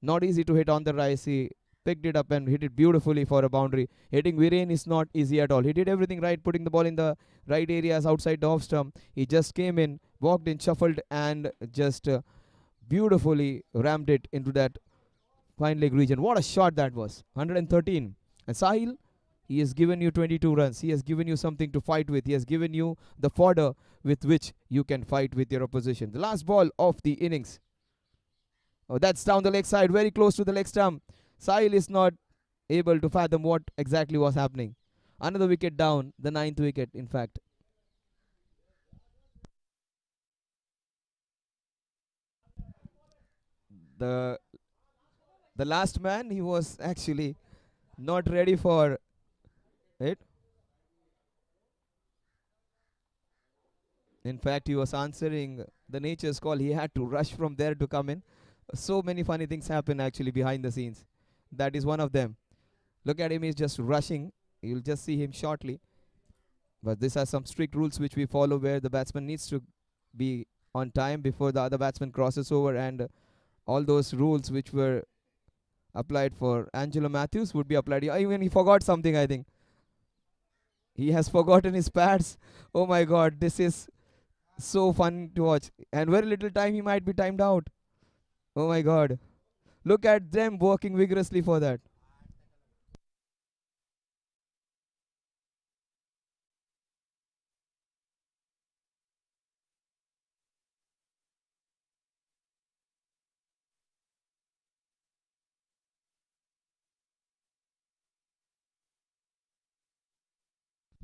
Not easy to hit on the rise. He picked it up and hit it beautifully for a boundary. Hitting Viren is not easy at all. He did everything right, putting the ball in the right areas outside the off stump. He just came in, walked in, shuffled, and just beautifully rammed it into that fine leg region. What a shot that was. 113. And Sahil, he has given you 22 runs. He has given you something to fight with. He has given you the fodder with which you can fight with your opposition. The last ball of the innings. Oh, that's down the leg side, very close to the leg stump. Sahil is not able to fathom what exactly was happening. Another wicket down, the ninth wicket, in fact. The the last man, he was actually not ready for it. In fact, he was answering the nature's call. He had to rush from there to come in. So many funny things happen actually behind the scenes. That is one of them. Look at him, he's just rushing. You'll just see him shortly. But these are some strict rules which we follow where the batsman needs to be on time before the other batsman crosses over, and all those rules which were applied for Angelo Matthews would be applied. Even he forgot something, I think. He has forgotten his pads. Oh my god, this is so fun to watch. And very little time he might be timed out. Oh my god. Look at them working vigorously for that.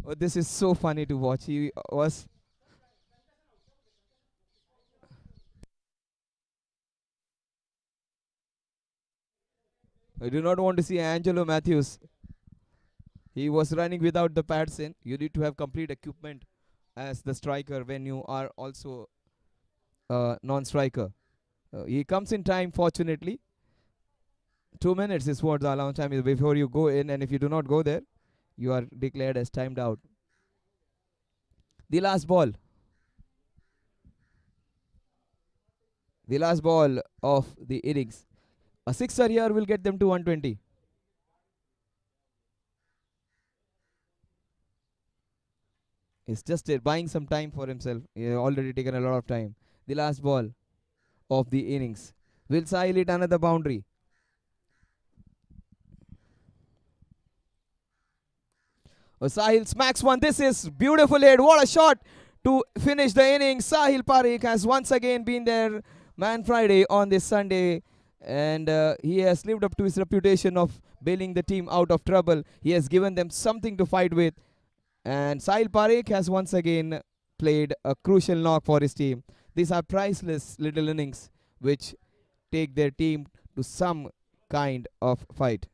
Oh, this is so funny to watch. He was. I do not want to see Angelo Matthews. He was running without the pads in. You need to have complete equipment as the striker when you are also a non-striker. He comes in time, fortunately. 2 minutes is what the allowance time is before you go in, and if you do not go there, you are declared as timed out. The last ball. The last ball of the innings. A sixer here will get them to 120. He's just buying some time for himself. He has already taken a lot of time. The last ball of the innings. Will Sahil hit another boundary? Sahil smacks one. This is beautiful hit. What a shot to finish the innings. Sahil Parekh has once again been their man Friday on this Sunday, and he has lived up to his reputation of bailing the team out of trouble. He has given them something to fight with, and Sahil Parekh has once again played a crucial knock for his team. These are priceless little innings which take their team to some kind of fight.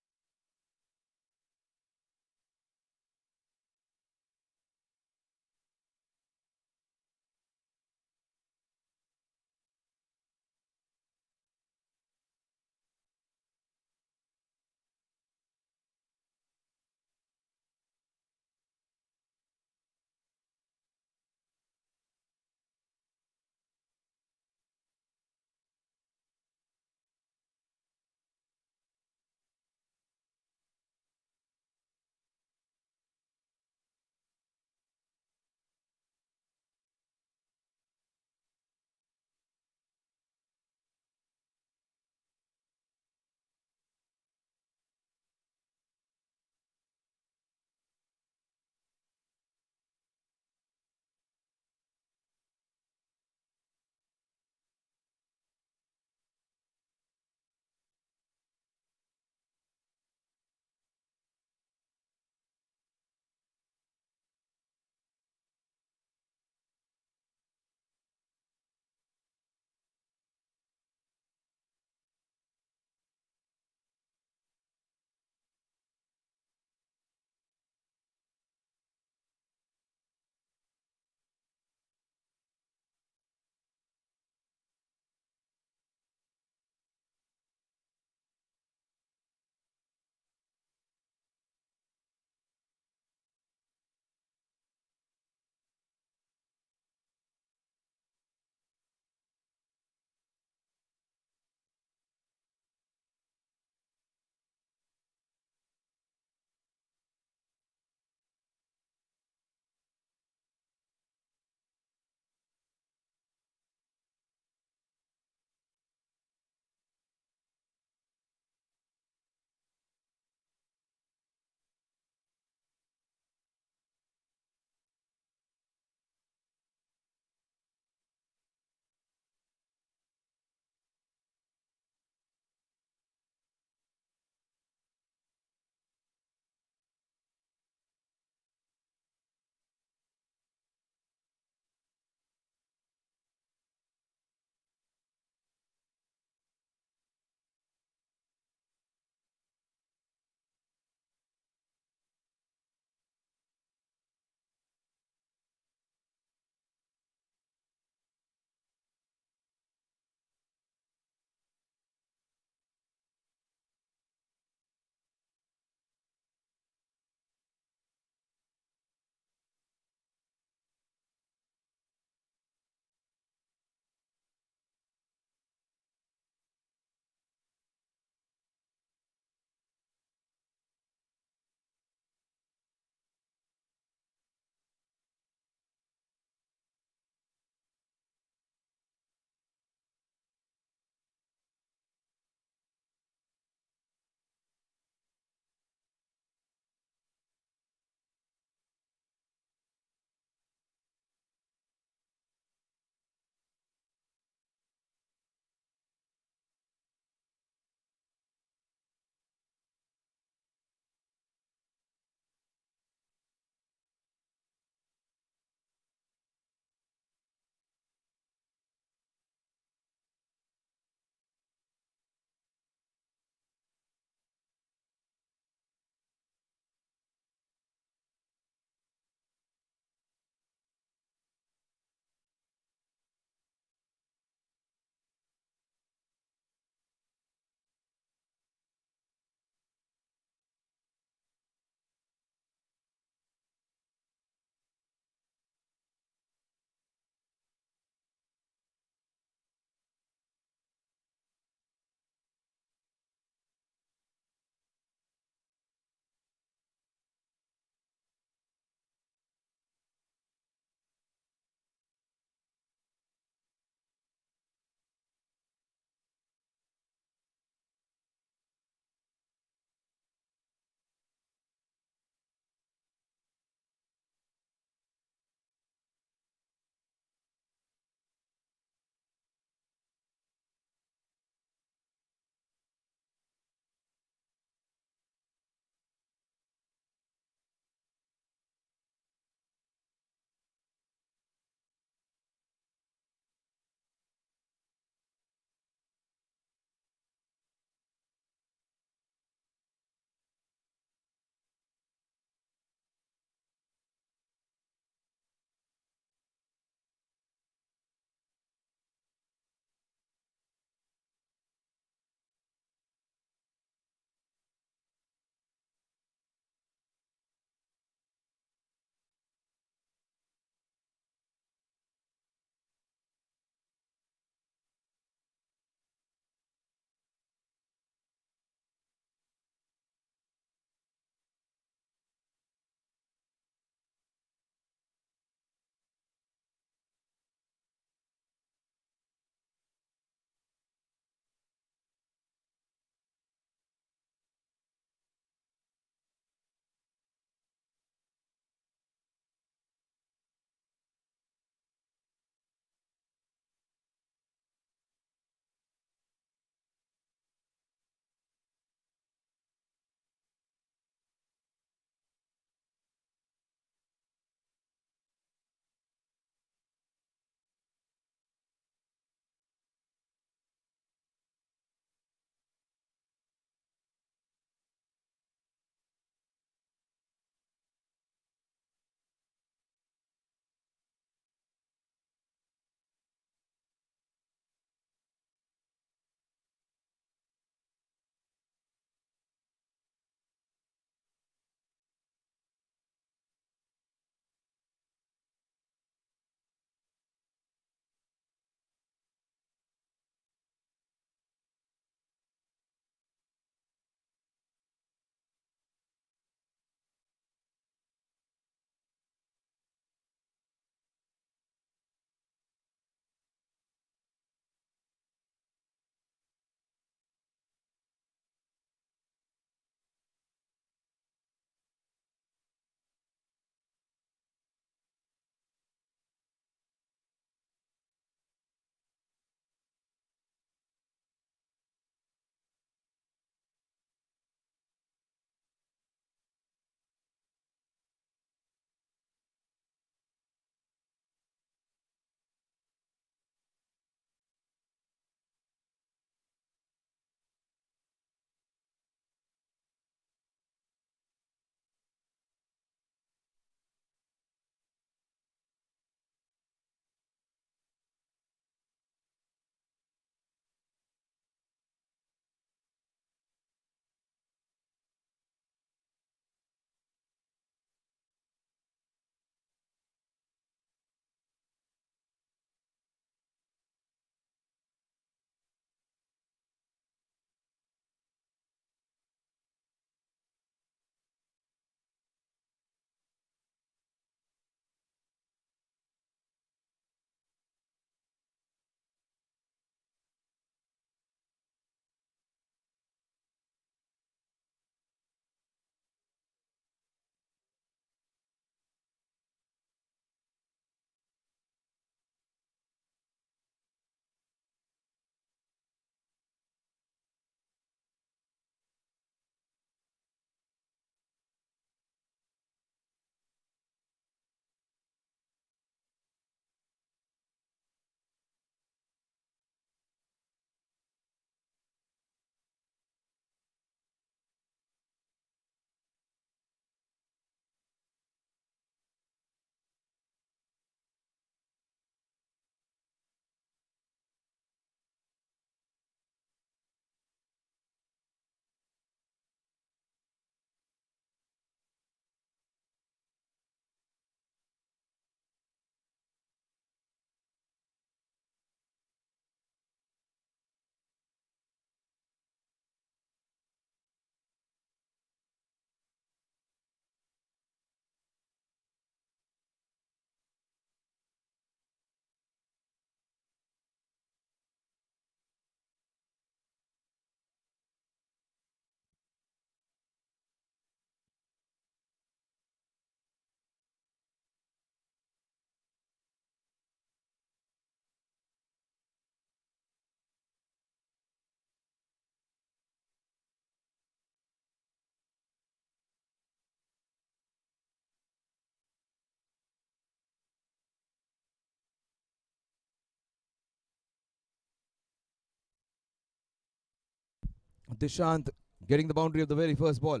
Dishant getting the boundary of the very first ball.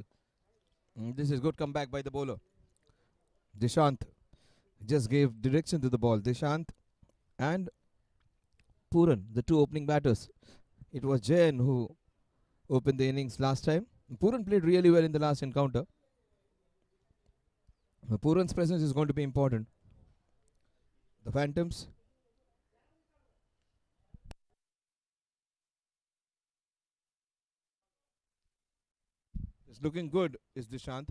This is good comeback by the bowler. Dishant just gave direction to the ball. Dishant and Puran, the two opening batters. It was Jain who opened the innings last time. Puran played really well in the last encounter. Puran's presence is going to be important. The Phantoms. It's looking good, is Dishant.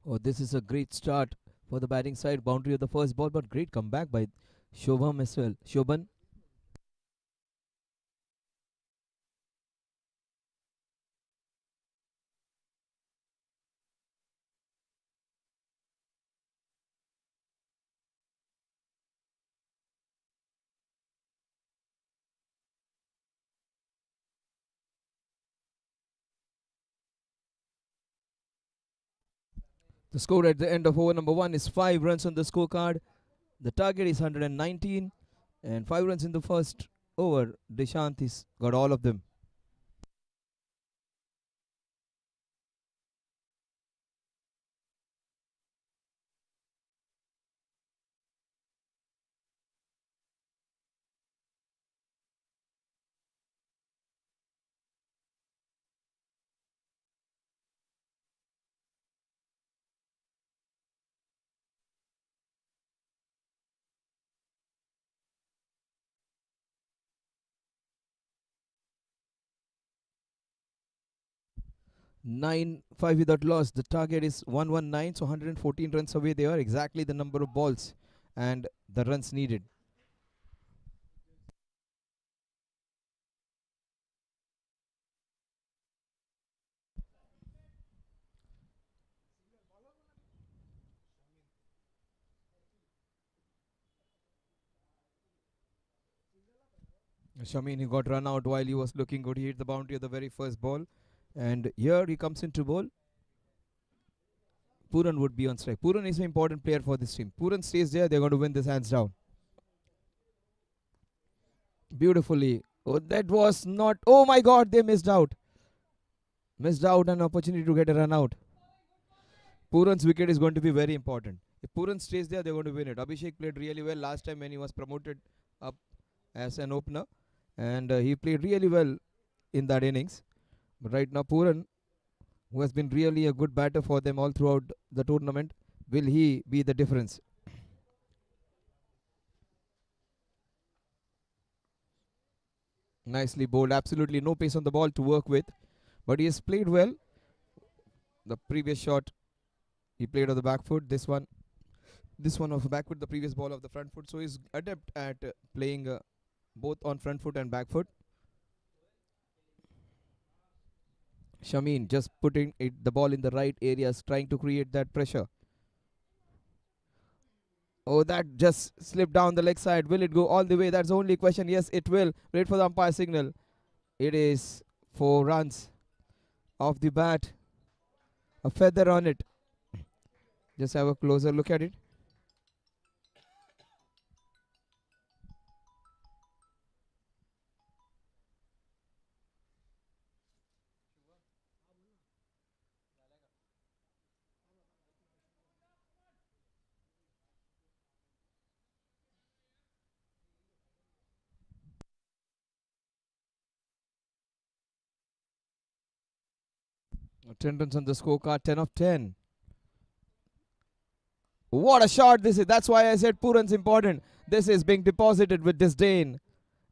Oh, this is a great start for the batting side. Boundary of the first ball, but great comeback by Shobham as well. Shobhan. The score at the end of over number one is 5 runs on the scorecard. The target is 119 and 5 runs in the first over. Dishant has got all of them. 9-5 without loss. The target is 119, so 114 runs away. They are exactly the number of balls and the runs needed. Shamin, he got run out while he was looking good. He hit the boundary of the very first ball. And here he comes into bowl. Puran would be on strike. Puran is an important player for this team. Puran stays there, they're going to win this hands down. Beautifully. Oh, that was not. Oh my god, they missed out. Missed out an opportunity to get a run out. Puran's wicket is going to be very important. If Puran stays there, they're going to win it. Abhishek played really well last time when he was promoted up as an opener. And he played really well in that innings. But right now, Puran, who has been really a good batter for them all throughout the tournament, will he be the difference? Nicely bowled. Absolutely no pace on the ball to work with. But he has played well. The previous shot, he played on the back foot. This one off the back foot. The previous ball of the front foot. So he's adept at playing both on front foot and back foot. Shamin just putting the ball in the right areas, trying to create that pressure. Oh, that just slipped down the leg side. Will it go all the way? That's the only question. Yes, it will. Wait for the umpire signal. It is 4 runs off the bat. A feather on it. Just have a closer look at it. 10 runs on the scorecard, 10 of 10. What a shot this is. That's why I said Puran's important. This is being deposited with disdain.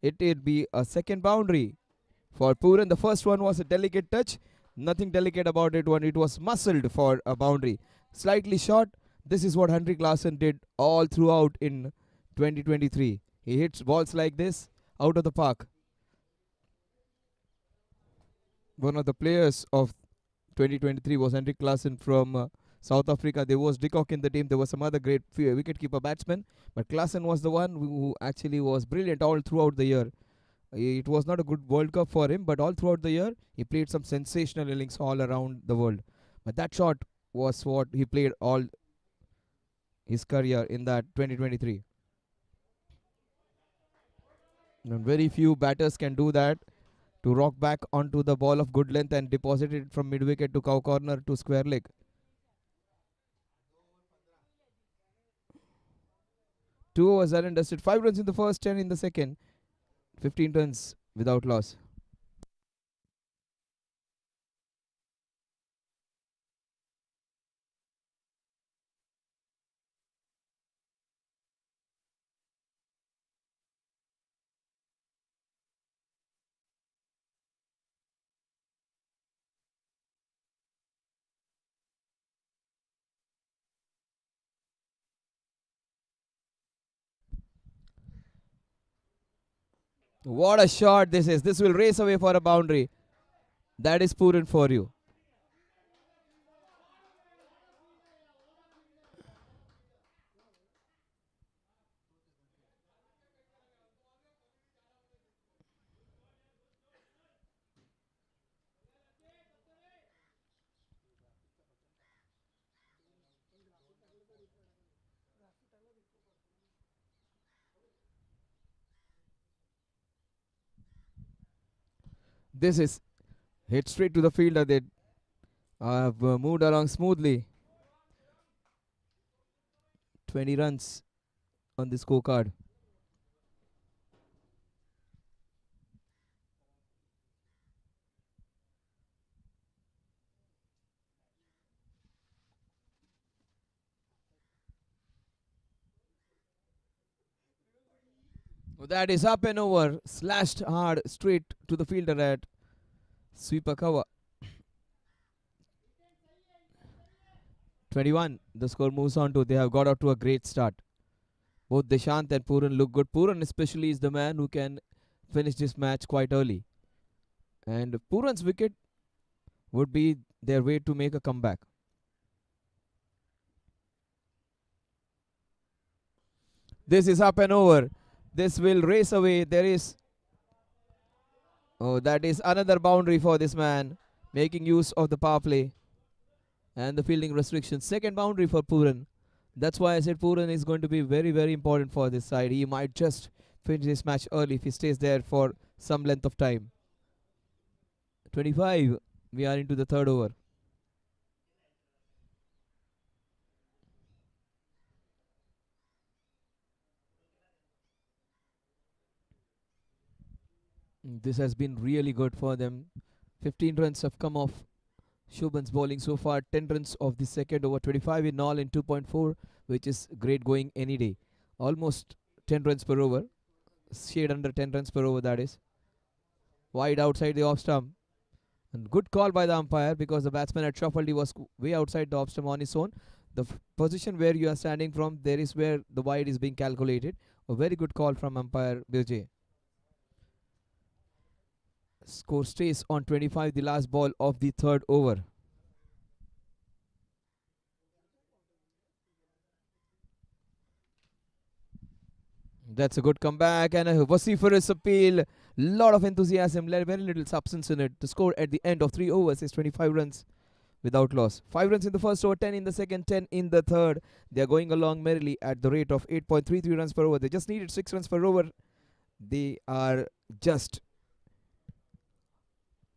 It'd be a second boundary for Puran. The first one was a delicate touch. Nothing delicate about it when it was muscled for a boundary. Slightly short. This is what Henrik Larsson did all throughout in 2023. He hits balls like this out of the park. One of the players of 2023 was Henrik Larsson from South Africa. There was Dickok in the team. There was some other great wicketkeeper batsmen. But Klassen was the one who actually was brilliant all throughout the year. It was not a good World Cup for him, but all throughout the year, he played some sensational innings all around the world. But that shot was what he played all his career in that 2023. And very few batters can do that, to rock back onto the ball of good length and deposit it from mid-wicket to cow corner to square leg. 2 overs are dusted. 5 runs in the first, 10 in the second. 15 runs without loss. What a shot this is. This will race away for a boundary. That is Puran for you. This is hit straight to the fielder. They have moved along smoothly. 20 runs on the scorecard. That is up and over. Slashed hard straight to the fielder at sweeper cover. 21. The score moves on to, they have got out to a great start. Both Deshant and Puran look good. Puran especially is the man who can finish this match quite early. And Puran's wicket would be their way to make a comeback. This is up and over. This will race away. There is... Oh, that is another boundary for this man. Making use of the power play and the fielding restrictions. Second boundary for Puran. That's why I said Puran is going to be very, very important for this side. He might just finish this match early if he stays there for some length of time. 25. We are into the third over. This has been really good for them. 15 runs have come off Shubhan's bowling so far. 10 runs of the second over. 25 in all in 2.4, which is great going any day. Almost 10 runs per over. Shade under 10 runs per over, that is. Wide outside the off stump. And good call by the umpire, because the batsman had shuffled. He was way outside the off stump on his own. The position where you are standing from, there is where the wide is being calculated. A very good call from umpire Vijay. Score stays on 25, the last ball of the third over. That's a good comeback and a vociferous appeal. Lot of enthusiasm, very little substance in it. The score at the end of 3 overs is 25 runs without loss. 5 runs in the first over, 10 in the second, 10 in the third. They are going along merrily at the rate of 8.33 runs per over. They just needed 6 runs per over. They are just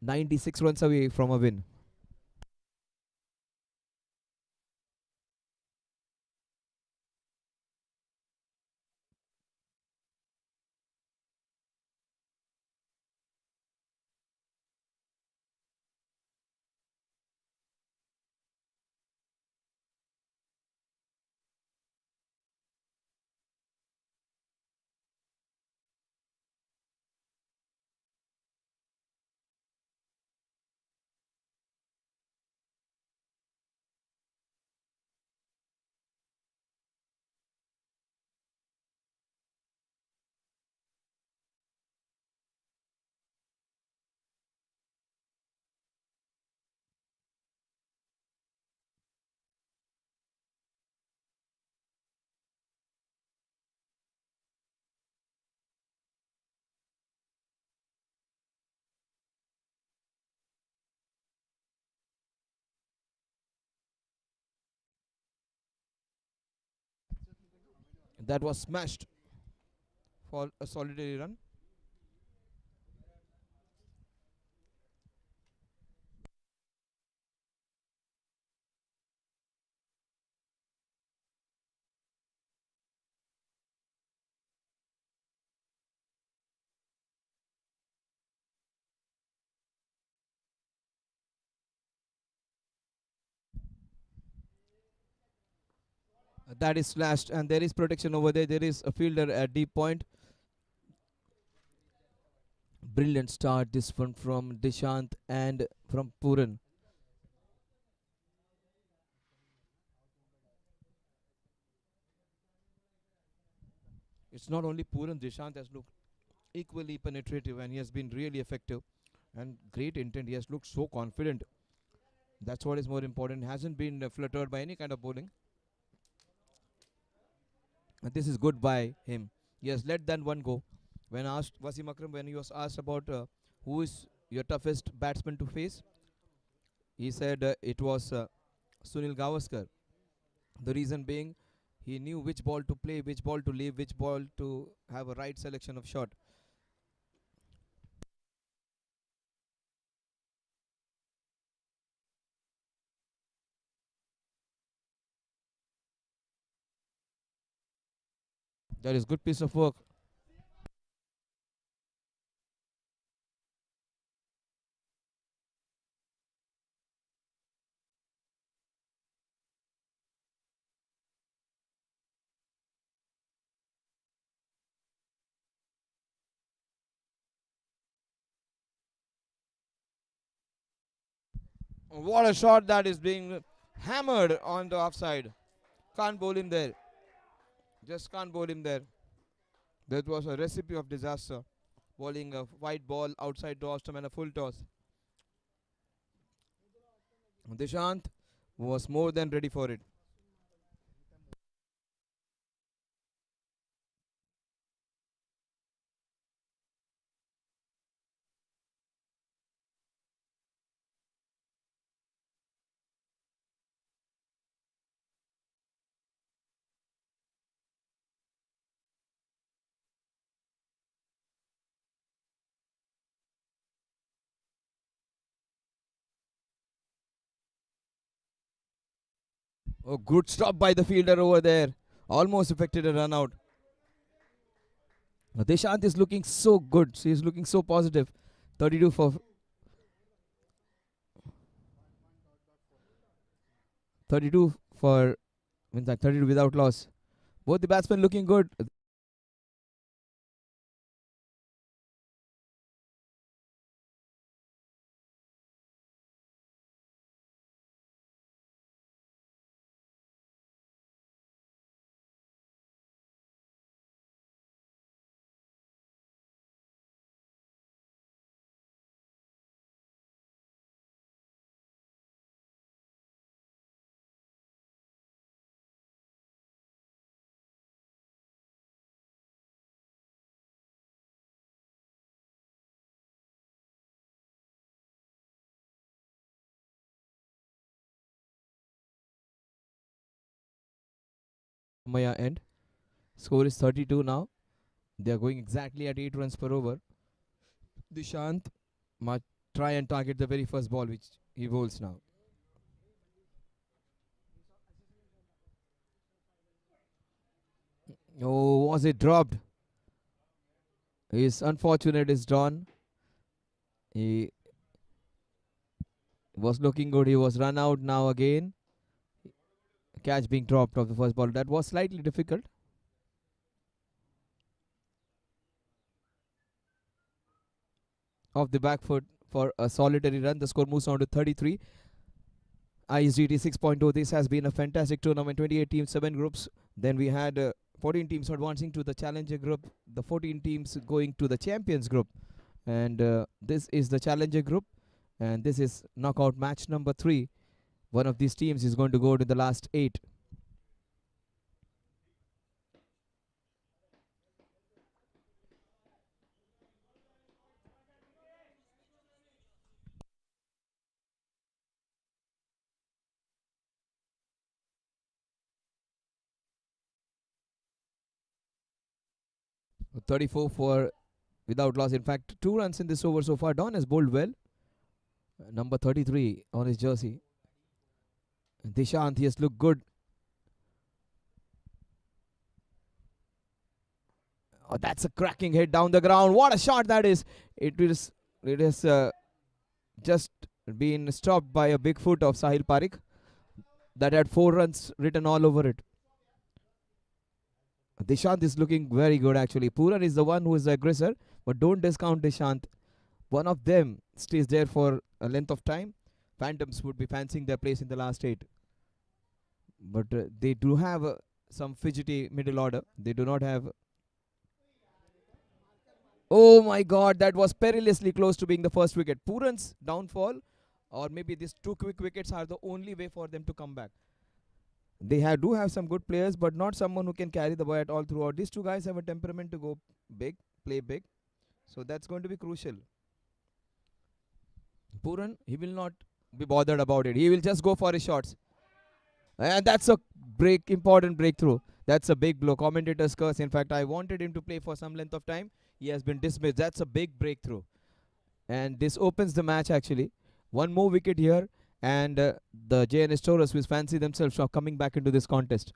96 runs away from a win. That was smashed for a solitary run. That is slashed, and there is protection over there. There is a fielder at deep point. Brilliant start this one from Dishant and from Puran. It's not only Puran, Dishant has looked equally penetrative and he has been really effective and great intent. He has looked so confident. That's what is more important. Hasn't been fluttered by any kind of bowling. And this is good by him. He has let that one go. When asked Wasim Akram, when he was asked about who is your toughest batsman to face, he said it was Sunil Gavaskar. The reason being, he knew which ball to play, which ball to leave, which ball to have a right selection of shot. That is good piece of work. What a shot that is being hammered on the offside. Can't bowl him there. Just can't bowl him there. That was a recipe of disaster. Bowling a white ball outside the stump and a full toss. Dishant was more than ready for it. Oh, good stop by the fielder over there. Almost affected a run out. Dishant is looking so good. He is looking so positive. 32 for 32 for means like 32 without loss. Both the batsmen looking good. Maya end. Score is 32 now. They are going exactly at 8 runs per over. Dishant must try and target the very first ball which he bowls now. Oh, was it dropped? His unfortunate is drawn. He was looking good. He was run out now again. Catch being dropped off the first ball. That was slightly difficult. Off the back foot for a solitary run. The score moves on to 33. ISGT 6.0. This has been a fantastic tournament. 28 teams, 7 groups. Then we had 14 teams advancing to the challenger group. The 14 teams going to the champions group. And this is the challenger group. And this is knockout match number 3. One of these teams is going to go to the last 8. 34 for without loss. In fact, 2 runs in this over so far. Don has bowled well. Number 33 on his jersey. Dishant, he has looked good. Oh, that's a cracking hit down the ground. What a shot that is. It is just been stopped by a big foot of Sahil Parekh that had 4 runs written all over it. Dishant is looking very good actually. Puran is the one who is the aggressor, but don't discount Dishant. One of them stays there for a length of time. Phantoms would be fancying their place in the last 8. But they do have some fidgety middle order. They do not have. Oh my god, that was perilously close to being the first wicket. Puran's downfall, or maybe these 2 quick wickets are the only way for them to come back. They do have some good players, but not someone who can carry the ball at all throughout. These 2 guys have a temperament to go big, play big. So that's going to be crucial. Puran, he will not be bothered about it. He will just go for his shots. And that's a important breakthrough. That's a big blow. Commentator's curse. In fact, I wanted him to play for some length of time. He has been dismissed. That's a big breakthrough. And this opens the match actually. One more wicket here. And the JNS TOROS will fancy themselves are coming back into this contest.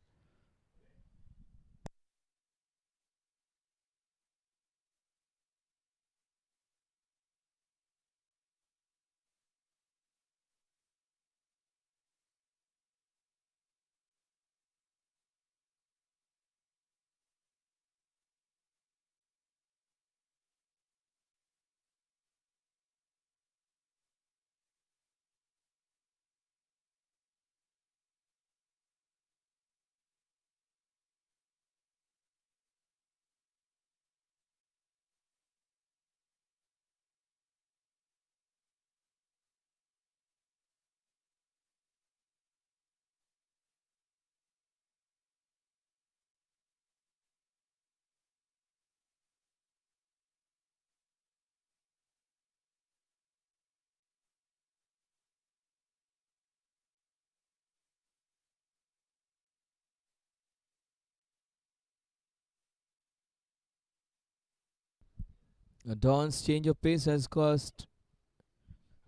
Don's change of pace has caused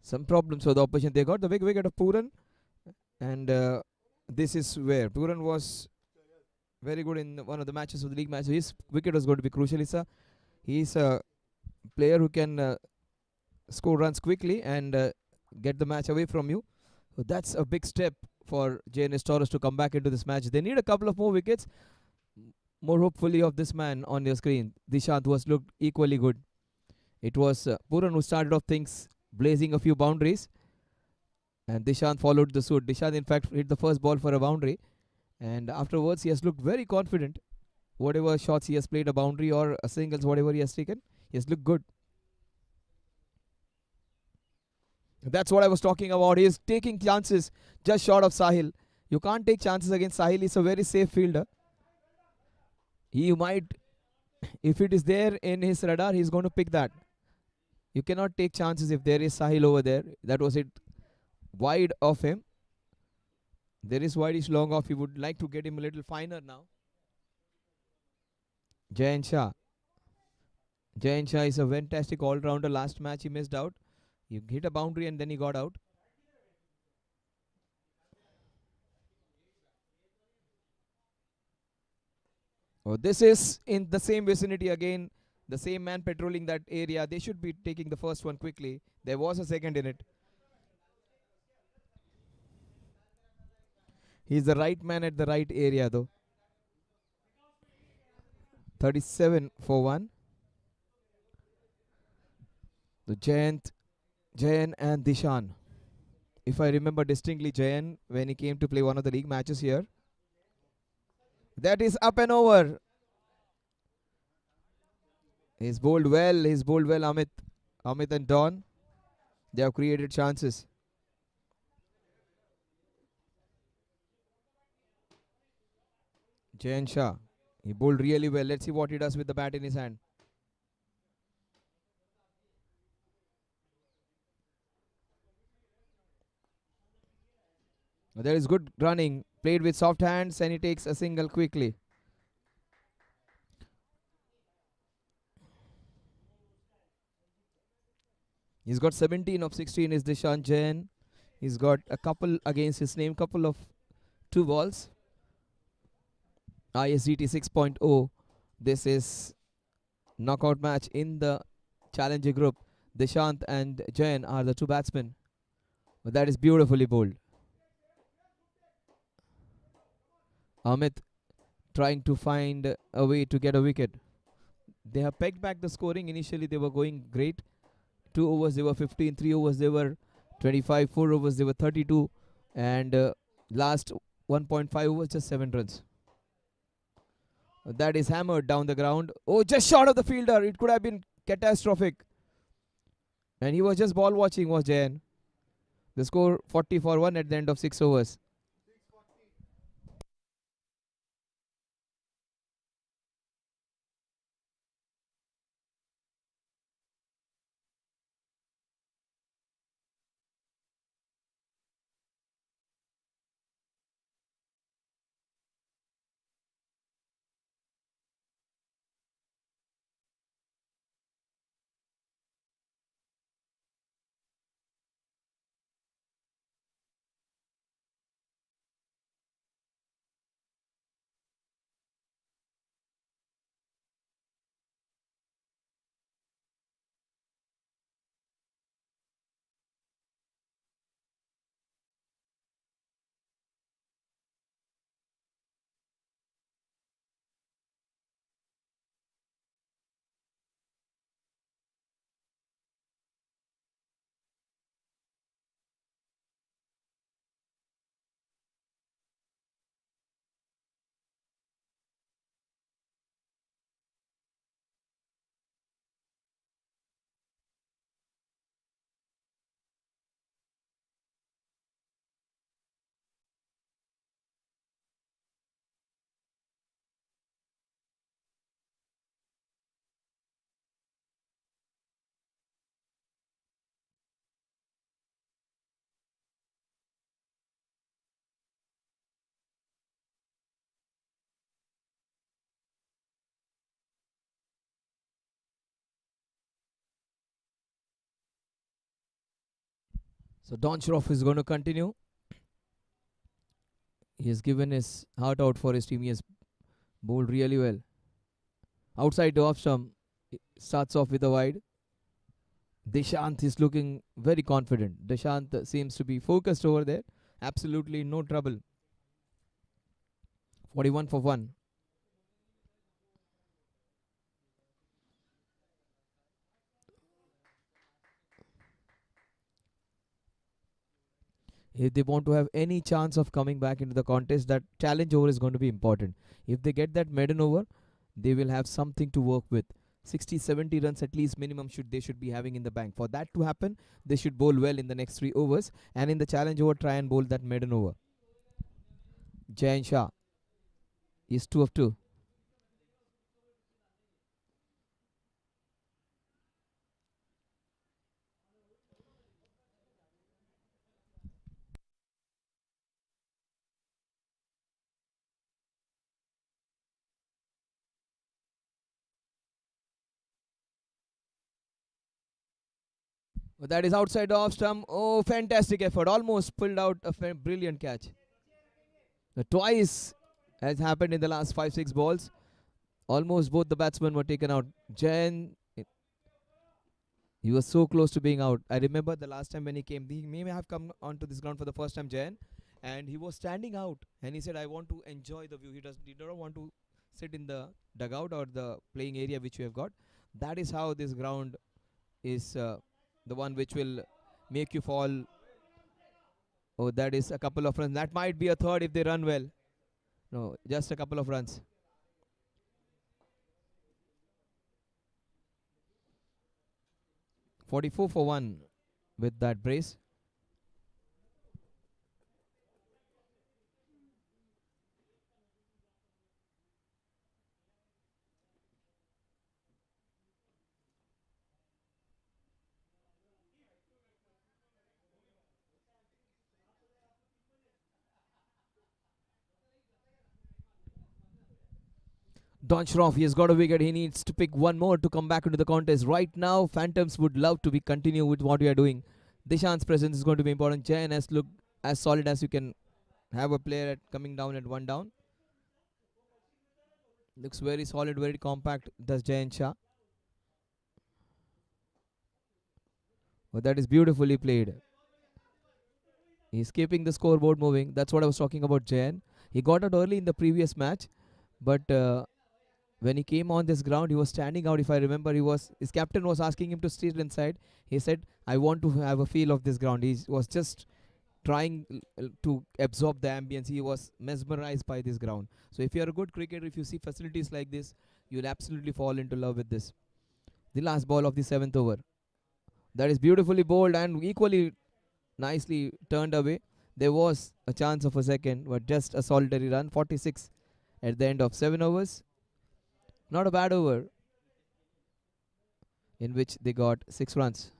some problems for the opposition. They got the big wicket of Puran. And this is where Puran was very good in one of the matches of the league match. So his wicket was going to be crucial. He's a player who can score runs quickly and get the match away from you. So that's a big step for JNS TOROS to come back into this match. They need a couple of more wickets. More hopefully of this man on your screen. Dishant, who has looked equally good. It was Puran who started off things, blazing a few boundaries. And Dishant followed the suit. Dishant, in fact, hit the first ball for a boundary. And afterwards, he has looked very confident. Whatever shots he has played, a boundary or a singles, whatever he has taken, he has looked good. That's what I was talking about. He is taking chances just short of Sahil. You can't take chances against Sahil. He's a very safe fielder. He might, if it is there in his radar, he's going to pick that. You cannot take chances if there is Sahil over there. That was it. Wide of him. There is wideish long off. He would like to get him a little finer now. Jayan Shah. Jayan Shah is a fantastic all-rounder. Last match he missed out. He hit a boundary and then he got out. Oh, this is in the same vicinity again. The same man patrolling that area. They should be taking the first one quickly. There was a second in it. He's the right man at the right area though. 37 for 1. The Jayan and Dishan. If I remember distinctly, Jayan, when he came to play one of the league matches here. That is up and over. He's bowled well, Amit. Amit and Don. They have created chances. Jayan Shah. He bowled really well. Let's see what he does with the bat in his hand. There is good running. Played with soft hands and he takes a single quickly. He's got 17 of 16 is Dishant Jain. He's got a couple against his name, couple of two balls. ISDT 6.0. This is knockout match in the challenger group. Dishant and Jain are the two batsmen. But that is beautifully bowled. Amit trying to find a way to get a wicket. They have pegged back the scoring. Initially, they were going great. 2 overs, they were 15. 3 overs, they were 25. 4 overs, they were 32. And last 1.5 overs, just 7 runs. That is hammered down the ground. Oh, just short of the fielder. It could have been catastrophic. And he was just ball watching, was Jayan. The score 40 for 1 at the end of 6 overs. So Don Shroff is going to continue. He has given his heart out for his team. He has bowled really well. Outside the off stump, starts off with a wide. Dishant is looking very confident. Dishant seems to be focused over there. Absolutely no trouble. 41 for 1. If they want to have any chance of coming back into the contest, that challenge over is going to be important. If they get that maiden over, they will have something to work with. 60 70 runs at least minimum should be having in the bank. For that to happen, they should bowl well in the next 3 overs, and in the challenge over try and bowl that maiden over. Jayan Shah is 2 of 2. That is outside the off stump. Oh, fantastic effort. Almost pulled out a brilliant catch. Twice has happened in the last 5 6 balls. Almost both the batsmen were taken out. Jain, he was so close to being out. I remember the last time when he came, he may have come onto this ground for the first time, Jain, and he was standing out. And he said, "I want to enjoy the view." He don't want to sit in the dugout or the playing area which we have got. That is how this ground is the one which will make you fall. Oh, that is a couple of runs. That might be a third if they run well. No, just a couple of runs. 44 for 1 with that brace. Don Shroff, he has got a wicket. He needs to pick one more to come back into the contest. Right now, Phantoms would love to be continue with what we are doing. Dishant's presence is going to be important. JNS look as solid as you can have a player at coming down at one down. Looks very solid, very compact. Does Jayan Shah? But that is beautifully played. He's keeping the scoreboard moving. That's what I was talking about, Jayan. He got out early in the previous match, but when he came on this ground, he was standing out. If I remember, his captain was asking him to sit inside. He said, "I want to have a feel of this ground." He was just trying to absorb the ambience. He was mesmerized by this ground. So if you are a good cricketer, if you see facilities like this, you'll absolutely fall into love with this. The last ball of the seventh over. That is beautifully bowled and equally nicely turned away. There was a chance of a second, but just a solitary run. 46 at the end of 7 overs. Not a bad over in which they got 6 runs.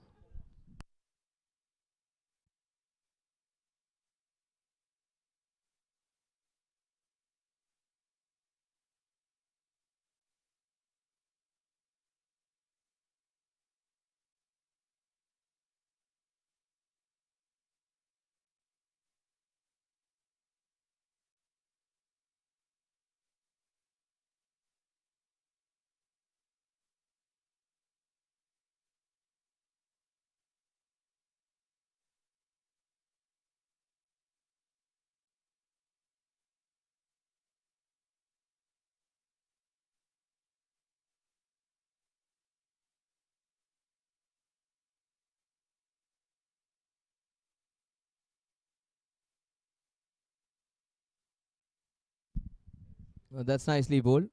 That's nicely bowled.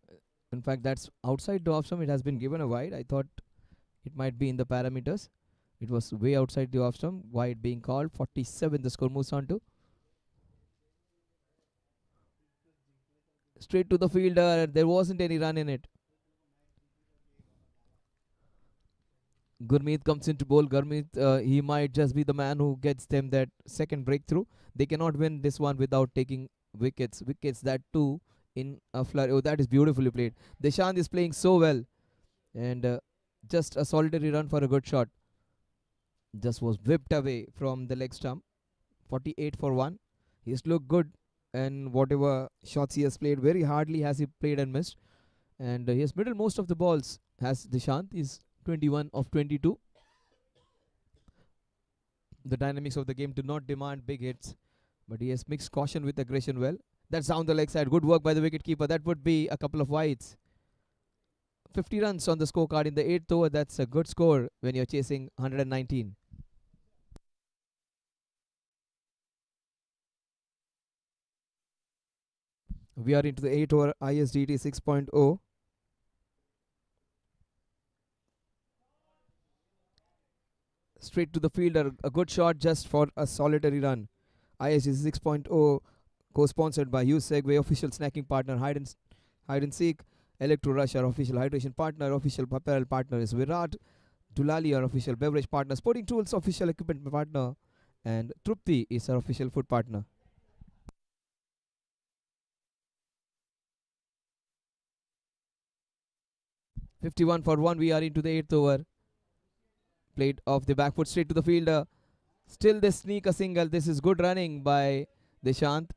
In fact, that's outside the off stump. It has been given a wide. I thought it might be in the parameters. It was way outside the off stump. Wide being called. 47 the score moves on to. Straight to the fielder. There wasn't any run in it. Gurmeet comes into bowl. Gurmeet, he might just be the man who gets them that second breakthrough. They cannot win this one without taking wickets. Wickets that too in a flurry. Oh, that is beautifully played. Deshant is playing so well. And just a solitary run for a good shot. Just was whipped away from the leg stump. 48 for 1. He's looked good. And whatever shots he has played, very hardly has he played and missed. And he has middled most of the balls. Has Deshant. He's 21 of 22. The dynamics of the game do not demand big hits, but he has mixed caution with aggression well. That's down the leg side. Good work by the wicketkeeper. That would be a couple of wides. 50 runs on the scorecard in the 8th over. That's a good score when you're chasing 119. We are into the 8 over ISDT 6.0. Straight to the fielder. A good shot just for a solitary run. ISDT 6.0 co-sponsored by Use Segway, official snacking partner, hide and seek. Electro Rush, our official hydration partner. Official apparel partner is Virat. Dulali, our official beverage partner. Sporting Tools, official equipment partner. And Trupti is our official food partner. "51 for 1. We are into the 8th over. Played off the back foot straight to the fielder. Still they sneak a single. This is good running by Deshant.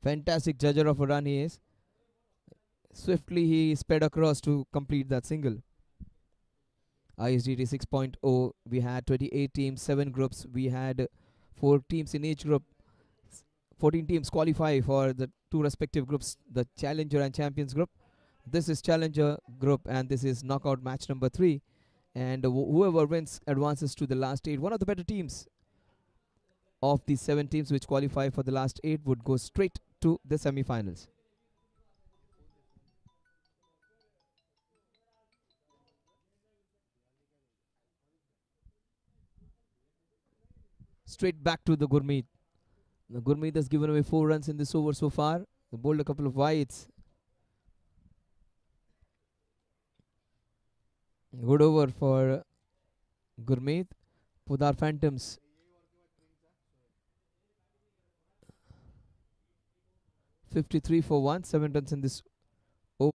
Fantastic judger of a run he is. Swiftly he sped across to complete that single. ISDT 6.0. We had 28 teams, 7 groups. We had 4 teams in each group. 14 teams qualify for the 2 respective groups, the Challenger and Champions group. This is Challenger group and this is knockout match number 3. And whoever wins advances to the last 8. One of the better teams of the 7 teams which qualify for the last 8 would go straight to the semi-finals. Straight back to the Gurmeet. The Gurmeet has given away 4 runs in this over so far. They bowled a couple of wides. Good over for Gurmeet. PODAR Phantoms. 53 for 1. 7 runs in this over.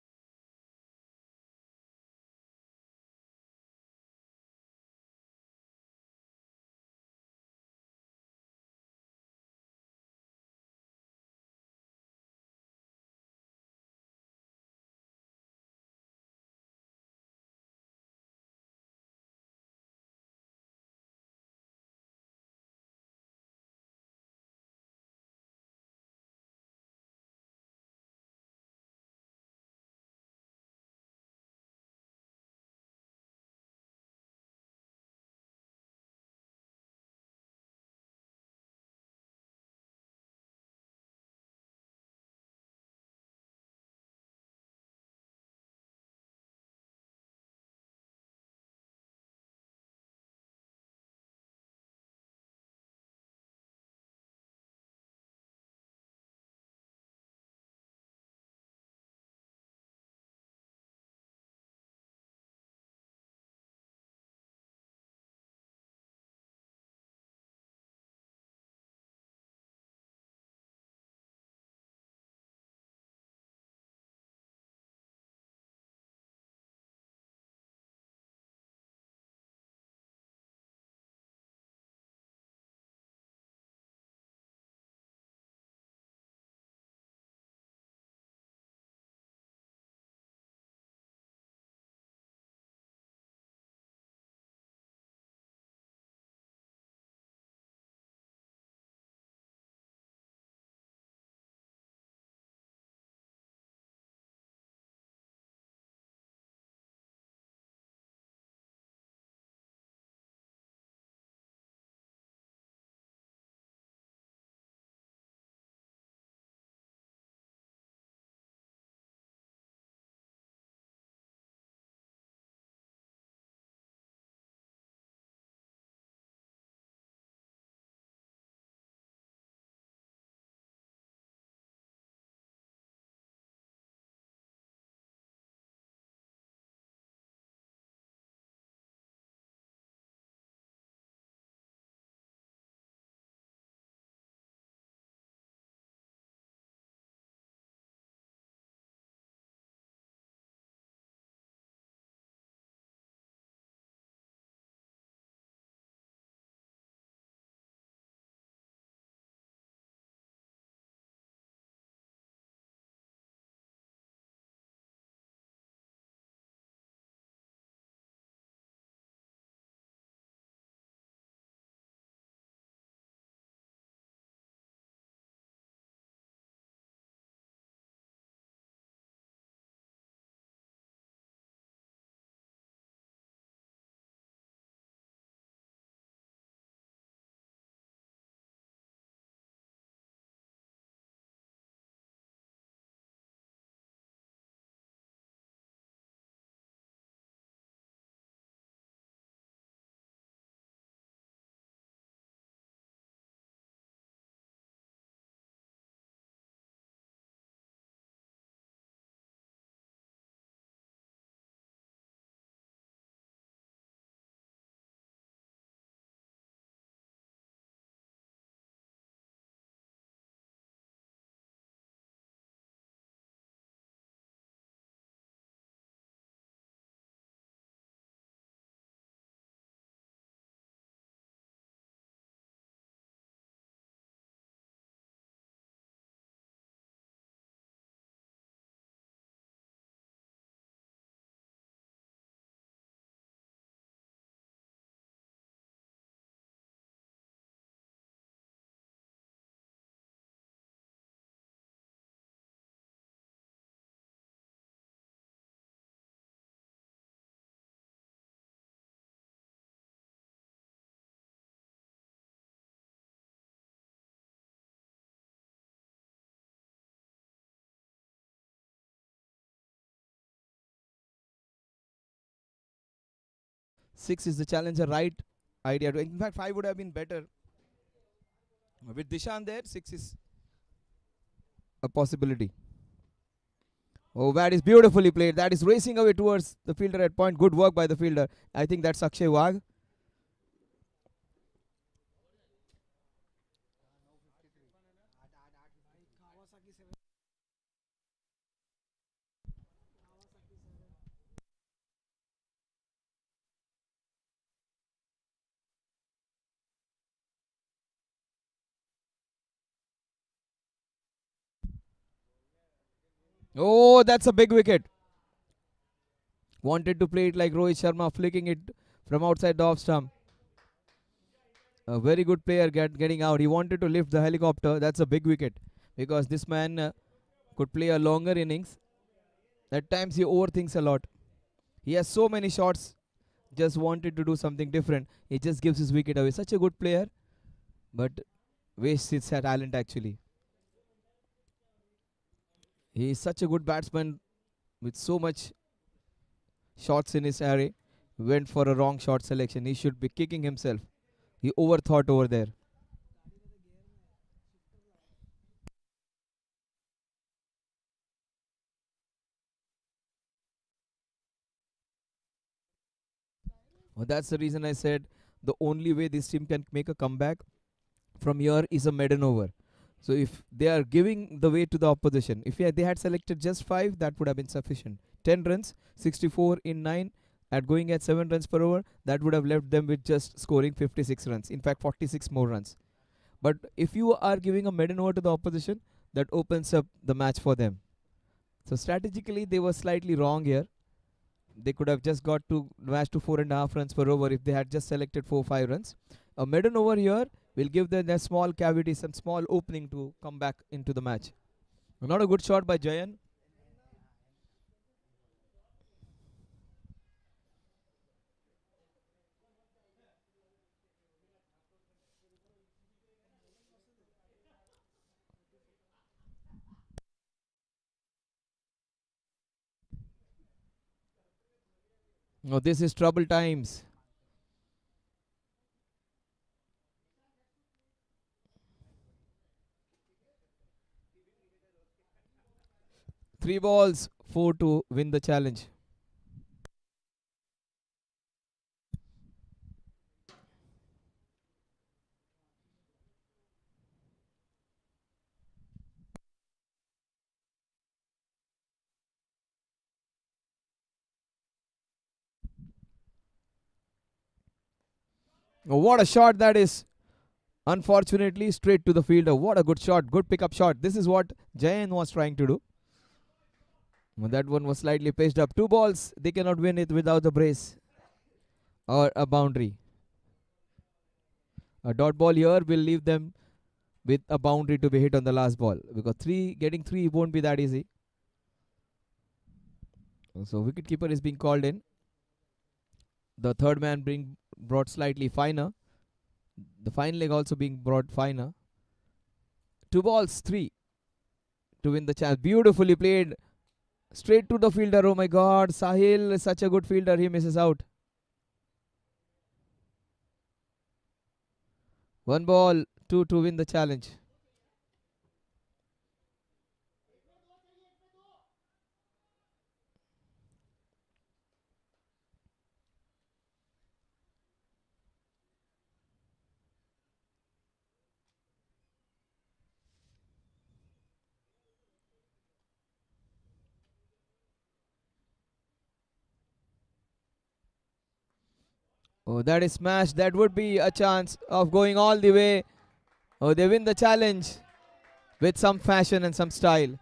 6 is the challenger right idea. In fact, 5 would have been better. With Dishan there, 6 is a possibility. Oh, that is beautifully played. That is racing away towards the fielder at point. Good work by the fielder. I think that's Akshay Wagh. Oh, that's a big wicket. Wanted to play it like Rohit Sharma, flicking it from outside the off stump. A very good player getting out. He wanted to lift the helicopter. That's a big wicket because this man could play a longer innings. At times he overthinks a lot. He has so many shots. Just wanted to do something different. He just gives his wicket away. Such a good player, but wastes his talent actually. He is such a good batsman with so much shots in his array. Went for a wrong shot selection. He should be kicking himself. He overthought over there. Well, that's the reason I said the only way this team can make a comeback from here is a maiden over. So if they are giving the way to the opposition, if they had selected just 5, that would have been sufficient. 10 runs, 64 in 9, at going at 7 runs per over, that would have left them with just scoring 56 runs. In fact, 46 more runs. But if you are giving a maiden over to the opposition, that opens up the match for them. So strategically, they were slightly wrong here. They could have just got to match to 4.5 runs per over if they had just selected 4-5 runs. A maiden over here will give them a small cavity, some small opening to come back into the match. Not a good shot by Jayan. No, this is trouble times. 3 balls, 4 to win the challenge. Oh, what a shot that is. Unfortunately, straight to the fielder. What a good shot. Good pickup shot. This is what Jayan was trying to do. That one was slightly paced up. 2 balls. They cannot win it without a brace or a boundary. A dot ball here will leave them with a boundary to be hit on the last ball because getting 3 won't be that easy. So wicketkeeper is being called in. The third man being brought slightly finer. The fine leg also being brought finer. 2 balls, 3 to win the chance. Beautifully played. Straight to the fielder. Oh my god. Sahil is such a good fielder. He misses out. 1 ball, 2 to win the challenge. Oh, that is smashed. That would be a chance of going all the way. Oh, they win the challenge with some fashion and some style.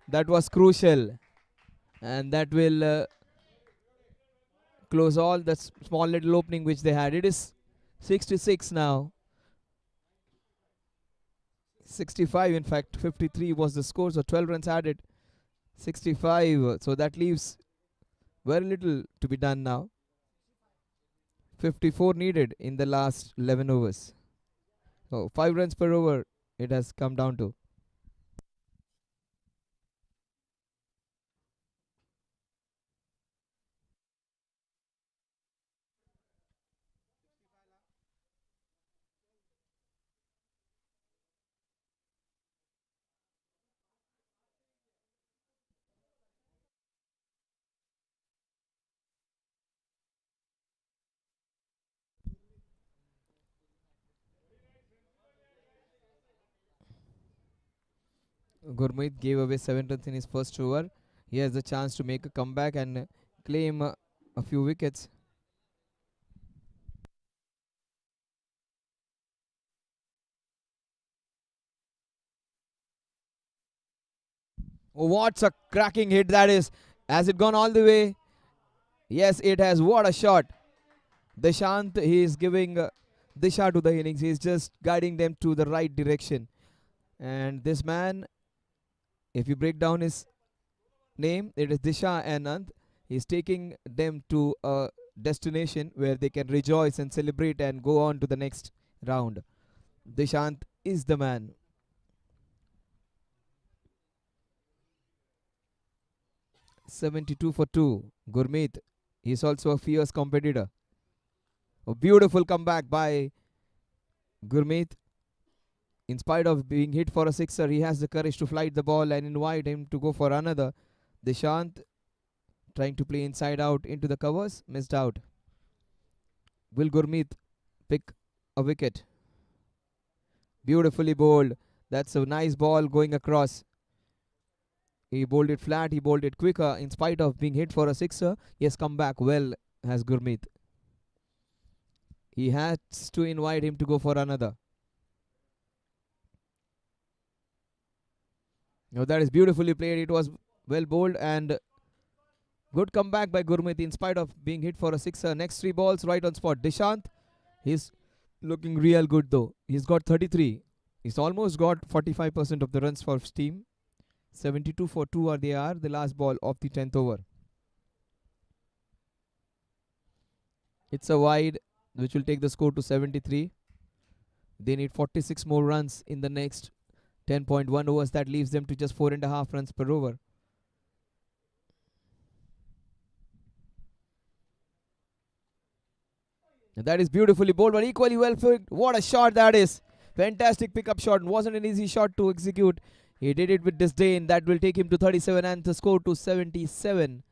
That was crucial. And that will close all the small little opening which they had. It is 66 now. 65 in fact. 53 was the score. So 12 runs added. 65. So that leaves very little to be done now. 54 needed in the last 11 overs. So 5 runs per over it has come down to. Gurmeet gave away 7 runs in his first over. He has the chance to make a comeback and claim a few wickets. Oh, what's a cracking hit that is! Has it gone all the way? Yes, it has. What a shot! Deshant, he is giving Disha to the innings. He is just guiding them to the right direction. And this man, if you break down his name, it is Disha Anand. He's taking them to a destination where they can rejoice and celebrate and go on to the next round. Dishant is the man. 72 for 2. Gurmeet, he's also a fierce competitor. A beautiful comeback by Gurmeet. In spite of being hit for a sixer, he has the courage to flight the ball and invite him to go for another. Dishant trying to play inside out into the covers, missed out. Will Gurmeet pick a wicket? Beautifully bowled. That's a nice ball going across. He bowled it flat, he bowled it quicker. In spite of being hit for a sixer, he has come back well, has Gurmeet. He has to invite him to go for another. Now that is beautifully played. It was well bowled and good comeback by Gurmeet in spite of being hit for a sixer. Next three balls right on spot. Dishant, he's looking real good though. He's got 33. He's almost got 45% of the runs for his team. 72 for 2 are they are the last ball of the 10th over. It's a wide which will take the score to 73. They need 46 more runs in the next 10.1 overs. That leaves them to just 4.5 runs per over. And that is beautifully bowled, but equally well flicked. What a shot that is! Fantastic pickup shot. Wasn't an easy shot to execute. He did it with disdain. That will take him to 37 and the score to 77.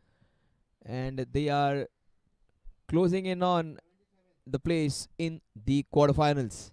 And they are closing in on the place in the quarterfinals.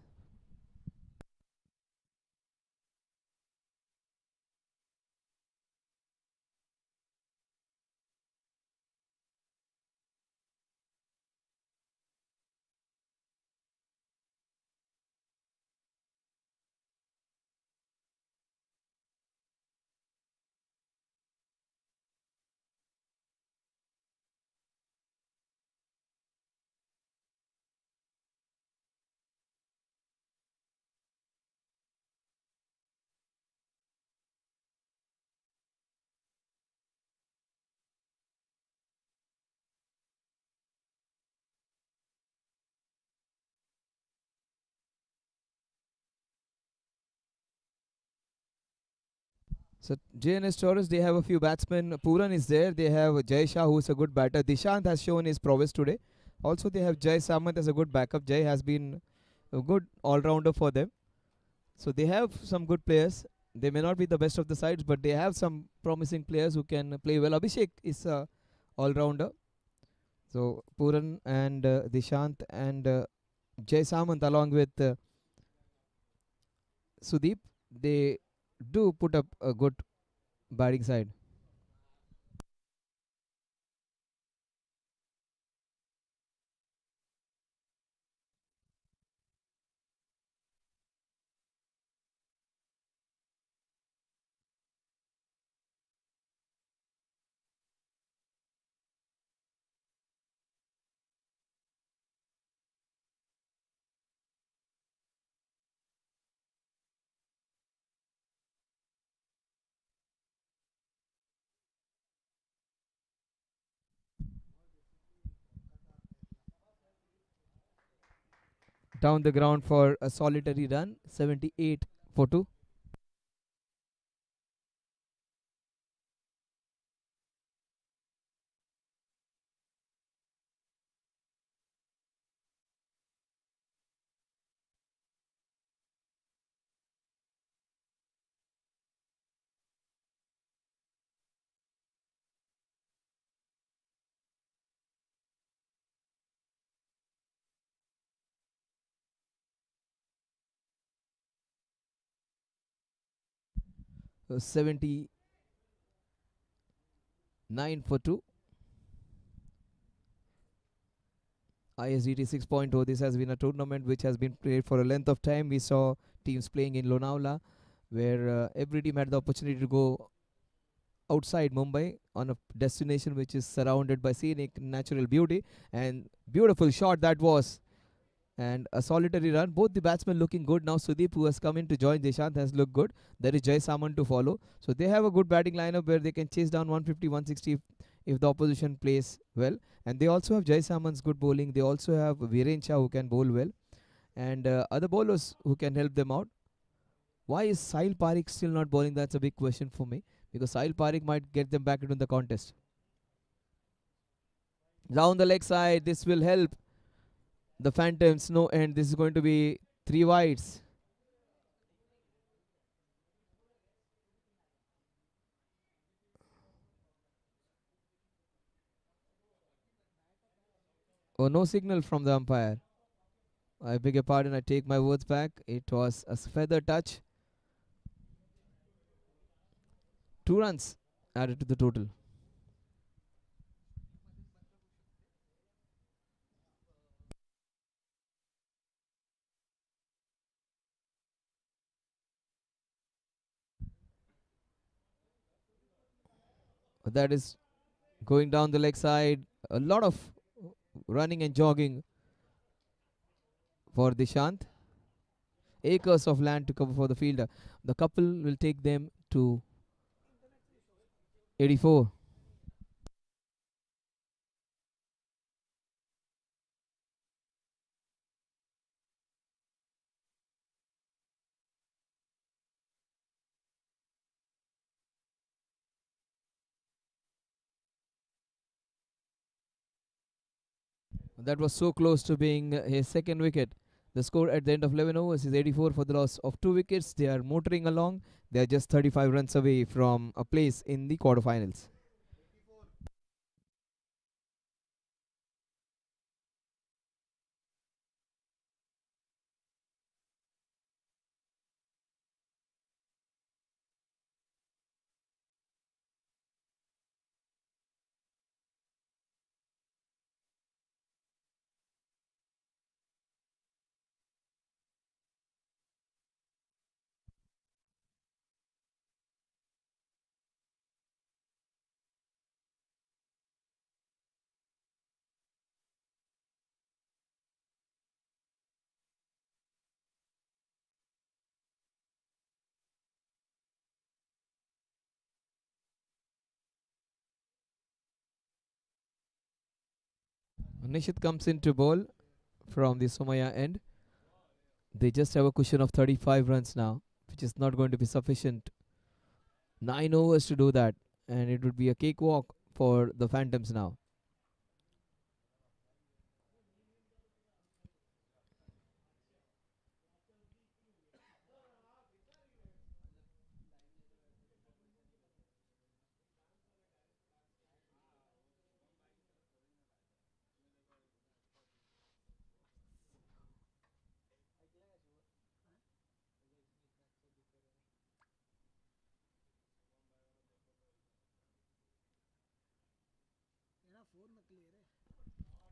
So JNS Taurus, they have a few batsmen. Puran is there. They have Jai Shah, who is a good batter. Dishant has shown his prowess today. Also, they have Jai Samant as a good backup. Jai has been a good all-rounder for them. So they have some good players. They may not be the best of the sides, but they have some promising players who can play well. Abhishek is a all-rounder. So Puran and Dishant and Jai Samant along with Sudeep, they do put up a good batting side. Down the ground for a solitary run, 78 for 2. 79 for 2. ISDT 6.0. This has been a tournament which has been played for a length of time. We saw teams playing in Lonavala, where every team had the opportunity to go outside Mumbai on a destination which is surrounded by scenic natural beauty. And beautiful shot that was. And a solitary run. Both the batsmen looking good. Now Sudeep, who has come in to join Deshant, has looked good. There is Jai Saman to follow. So they have a good batting lineup where they can chase down 150, 160 if the opposition plays well. And they also have Jai Saman's good bowling. They also have Viren Shah who can bowl well. And other bowlers who can help them out. Why is Sahil Parekh still not bowling? That's a big question for me. Because Sahil Parekh might get them back into the contest. Down the leg side, this will help the Phantoms. No, and this is going to be 3 wides. Oh, no signal from the umpire. I beg your pardon, I take my words back. It was a feather touch. 2 runs added to the total. That is going down the leg side. A lot of running and jogging for Dishant. Acres of land to cover for the fielder. The couple will take them to 84. That was so close to being his second wicket. The score at the end of 11 overs is 84 for the loss of 2 wickets. They are motoring along. They are just 35 runs away from a place in the quarterfinals. Nishit comes into bowl from the Somaya end. They just have a cushion of 35 runs now, which is not going to be sufficient. 9 overs to do that, and it would be a cakewalk for the Phantoms now.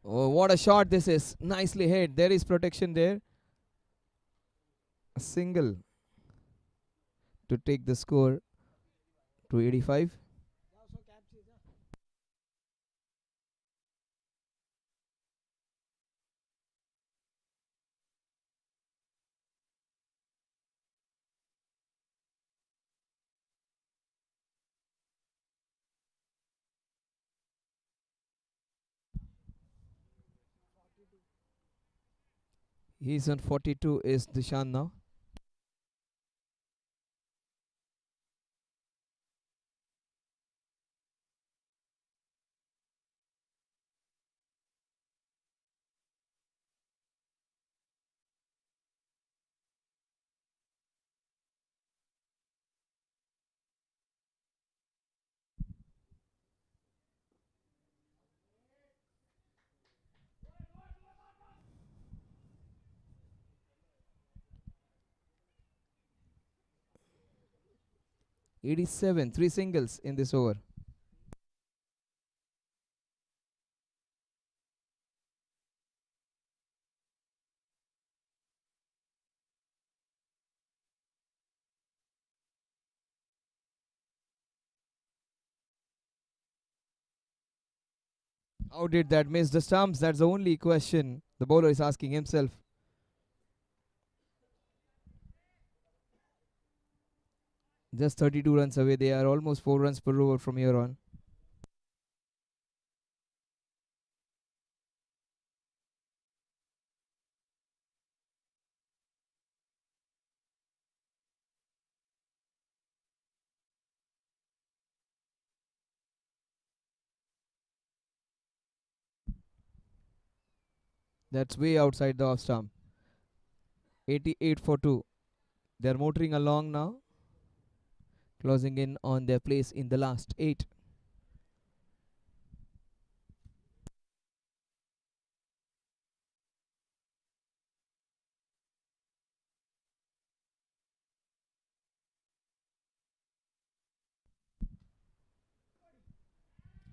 Oh, what a shot this is. Nicely hit. There is protection there. A single to take the score to 85. He's on 42 is Dishan now. 87, 3 singles in this over. How did that miss the stumps? That's the only question the bowler is asking himself. Just 32 runs away. They are almost 4 runs per over from here on. That's way outside the off stump. 88 for 2. They're motoring along now, closing in on their place in the last 8.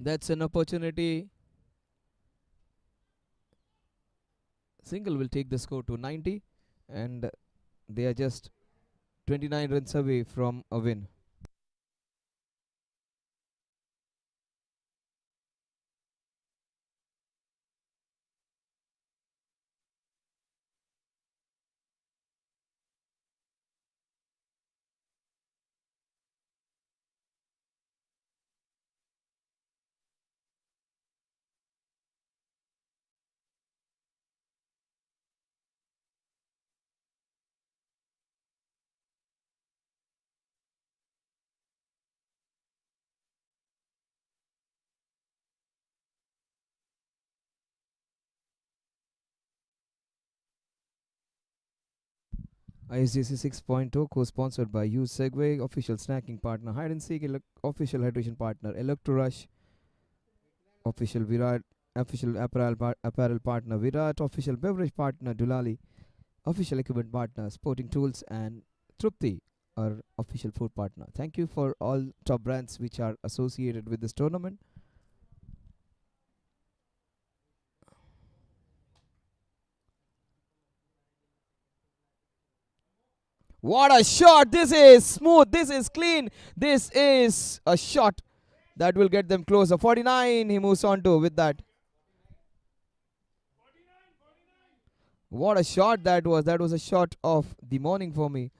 That's an opportunity. Single will take the score to 90, and they are just 29 runs away from a win. ISGC 6.0 co-sponsored by Use Segway, official snacking partner, Hide and Seek, official hydration partner, Electrorush, official Virat, official apparel partner Virat, official beverage partner Dulali, official equipment partner Sporting Tools, and Trupti, our official food partner. Thank you for all top brands which are associated with this tournament. What a shot! This is smooth. This is clean. This is a shot that will get them closer. 49 he moves on to with that. What a shot that was. That was a shot of the morning for me.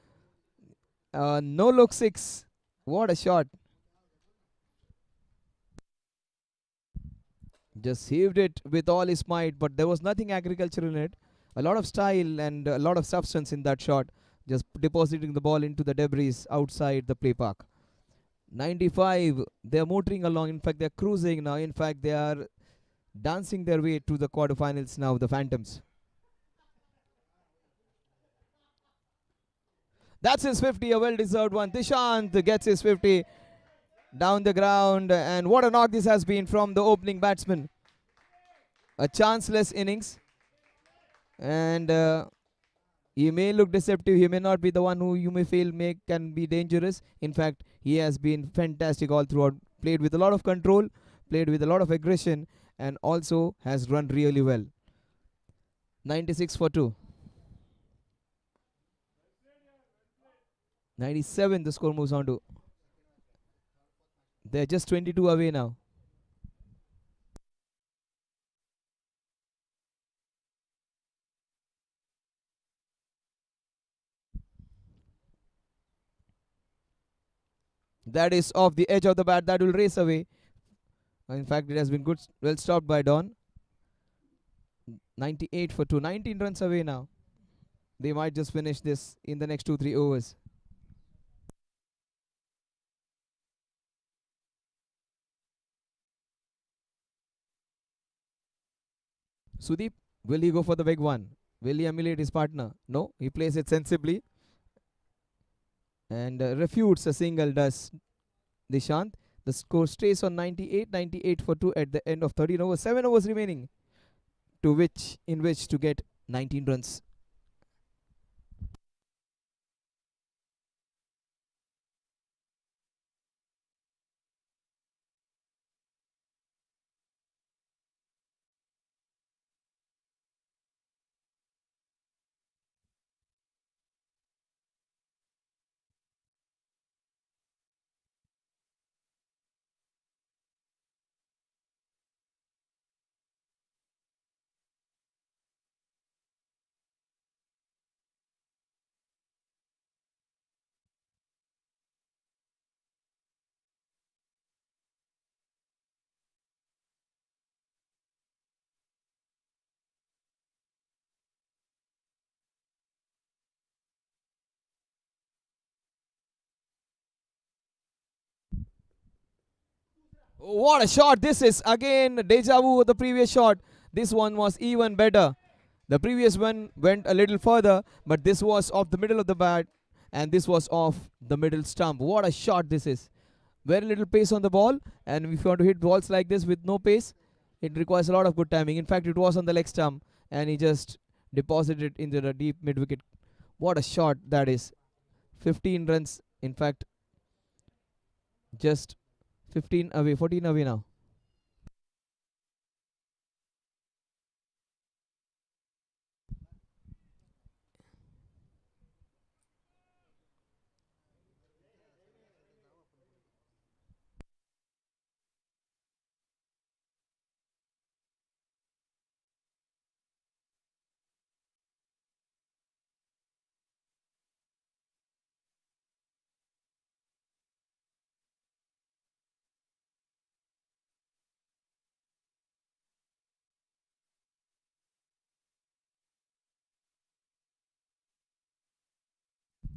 No look 6. What a shot. Just saved it with all his might, but there was nothing agricultural in it. A lot of style and a lot of substance in that shot. Just depositing the ball into the debris outside the play park. 95. They are motoring along. In fact, they are cruising now. In fact, they are dancing their way to the quarterfinals now, the Phantoms. That's his 50, a well-deserved one. Dishant gets his 50 down the ground. And what a knock this has been from the opening batsman. A chanceless innings. And he may look deceptive. He may not be the one who you may feel can be dangerous. In fact, he has been fantastic all throughout. Played with a lot of control, played with a lot of aggression, and also has run really well. 96 for 2. 97 the score moves on to. They're just 22 away now. That is off the edge of the bat. That will race away. In fact, it has been well stopped by Don. 98 for 2. 19 runs away now. They might just finish this in the next 2-3 overs. Sudeep, will he go for the big one? Will he emulate his partner? No, he plays it sensibly. And refutes a single, does Dishant. The score stays on 98 for 2 at the end of 13 overs. 7 overs remaining in which to get 19 runs. What a shot this is. Again, deja vu of the previous shot. This one was even better. The previous one went a little further, but this was off the middle of the bat, and this was off the middle stump. What a shot this is. Very little pace on the ball, and if you want to hit balls like this with no pace, it requires a lot of good timing. In fact, it was on the leg stump, and he just deposited it into the deep mid wicket. What a shot that is. 15 runs, in fact, just 15 away, 14 away now.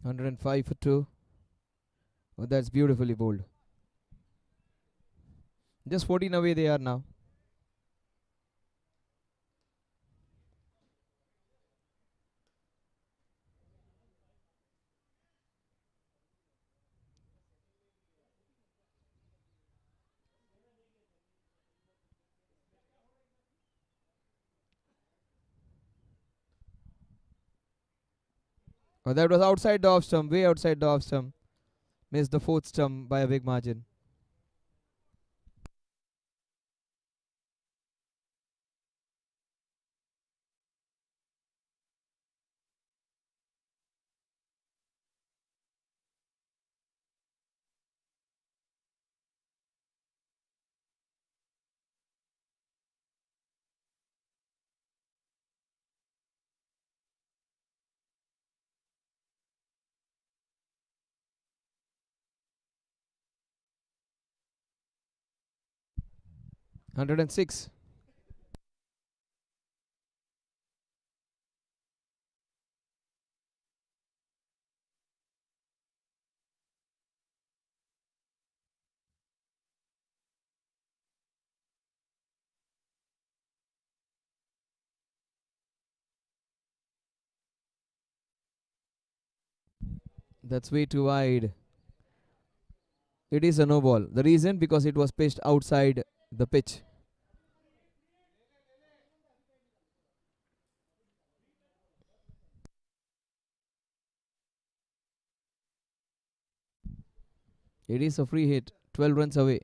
One 105 for 2. Oh, that's beautifully bowled. Just 14 away they are now. Oh, that was outside the off stump, way outside the off stump. Missed the fourth stump by a big margin. One 106. That's way too wide. It is a no ball. The reason, because it was pitched outside the pitch. It is a free hit. 12 runs away.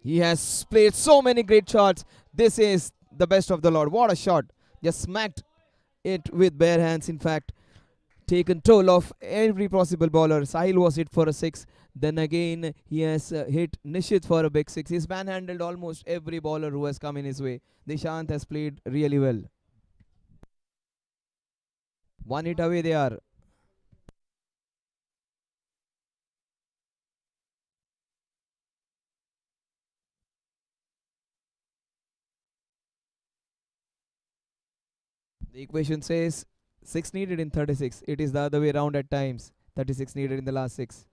He has played so many great shots. This is the best of the lot. What a shot. Just smacked it with bare hands. In fact, taken toll of every possible bowler. Sahil was hit for a 6. Then again, he has hit Nishit for a big 6. He's manhandled almost every bowler who has come in his way. Dishant has played really well. One hit away they are. The equation says 6 needed in 36. It is the other way around at times. 36 needed in the last 6.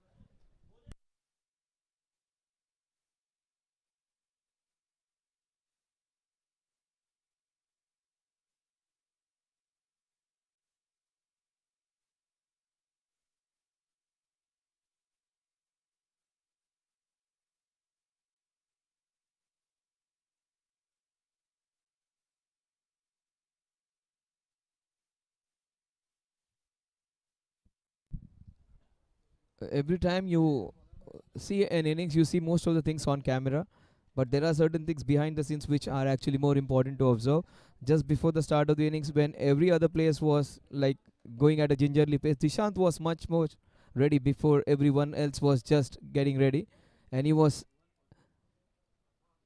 Every time you see an innings, you see most of the things on camera, but there are certain things behind the scenes which are actually more important to observe. Just before the start of the innings, when every other player was like going at a gingerly pace, Dishant was much more ready before everyone else was just getting ready, and he was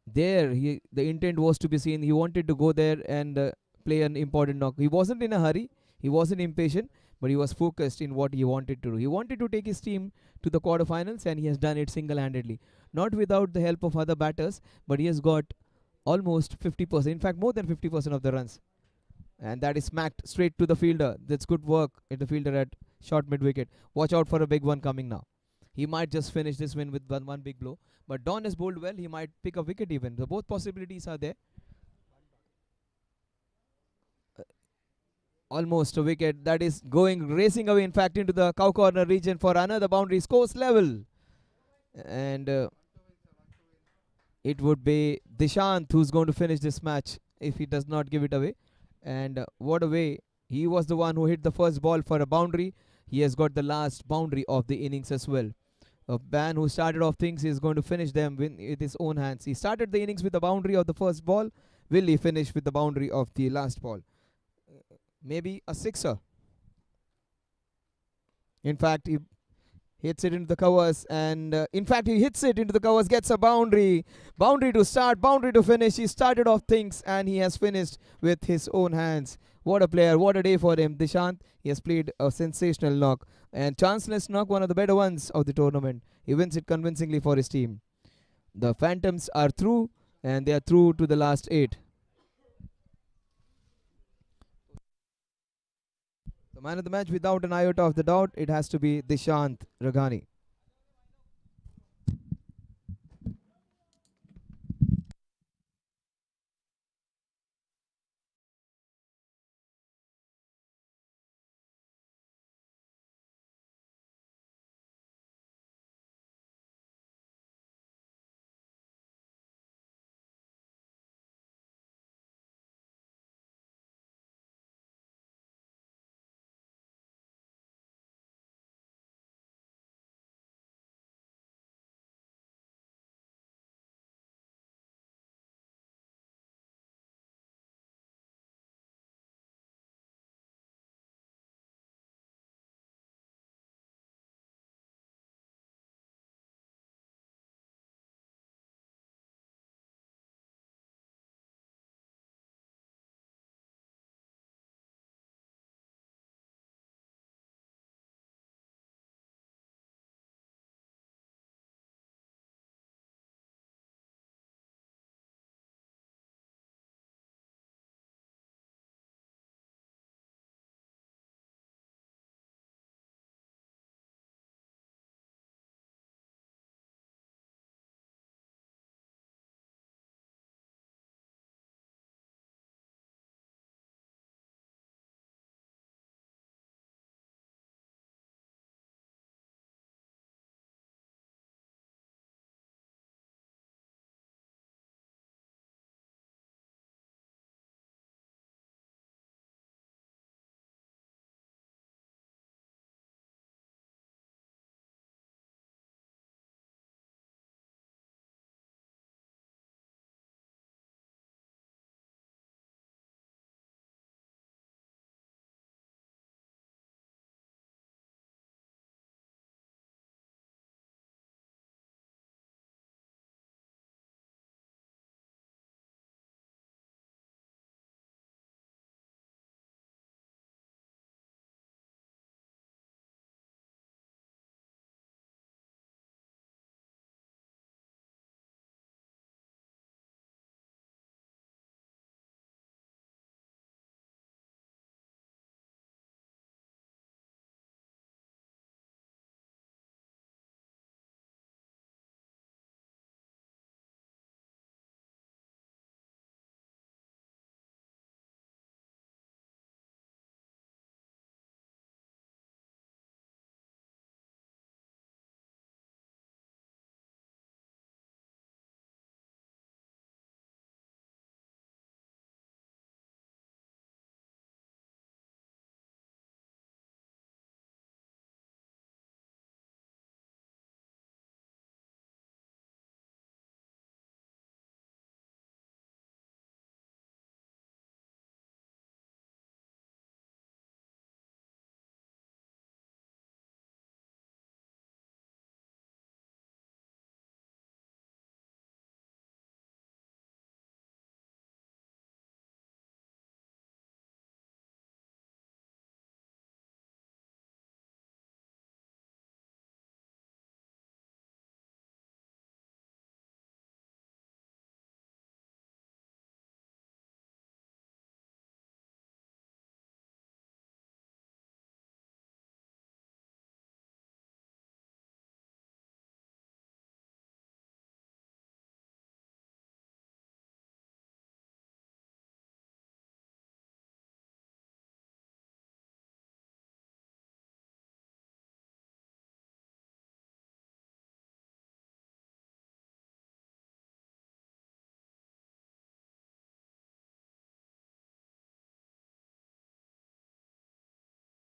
there. The intent was to be seen. He wanted to go there and play an important knock. He wasn't in a hurry. He wasn't impatient, but he was focused in what he wanted to do. He wanted to take his team to the quarterfinals, and he has done it single-handedly. Not without the help of other batters, but he has got almost 50%. In fact, more than 50% of the runs. And that is smacked straight to the fielder. That's good work at the fielder at short mid wicket. Watch out for a big one coming now. He might just finish this win with one big blow. But Don has bowled well. He might pick a wicket even. The both possibilities are there. Uh, Almost a wicket that is going racing away, in fact, into the cow corner region for another boundary. Scores level. And it would be Dishant who's going to finish this match if he does not give it away. And what a way. He was the one who hit the first ball for a boundary. He has got the last boundary of the innings as well. A man who started off things is going to finish them with his own hands. He started the innings with the boundary of the first ball. Will he finish with the boundary of the last ball? Maybe a sixer. In fact, he hits it into the covers, and in fact he hits it into the covers, gets a boundary to start, boundary to finish. He started off things and he has finished with his own hands. What a player, what a day for him. Dishant, he has played a sensational knock, and chanceless knock, one of the better ones of the tournament. He wins it convincingly for his team. The Phantoms are through, and they are through to the last 8. The man of the match, without an iota of the doubt, it has to be Dishant Raghani.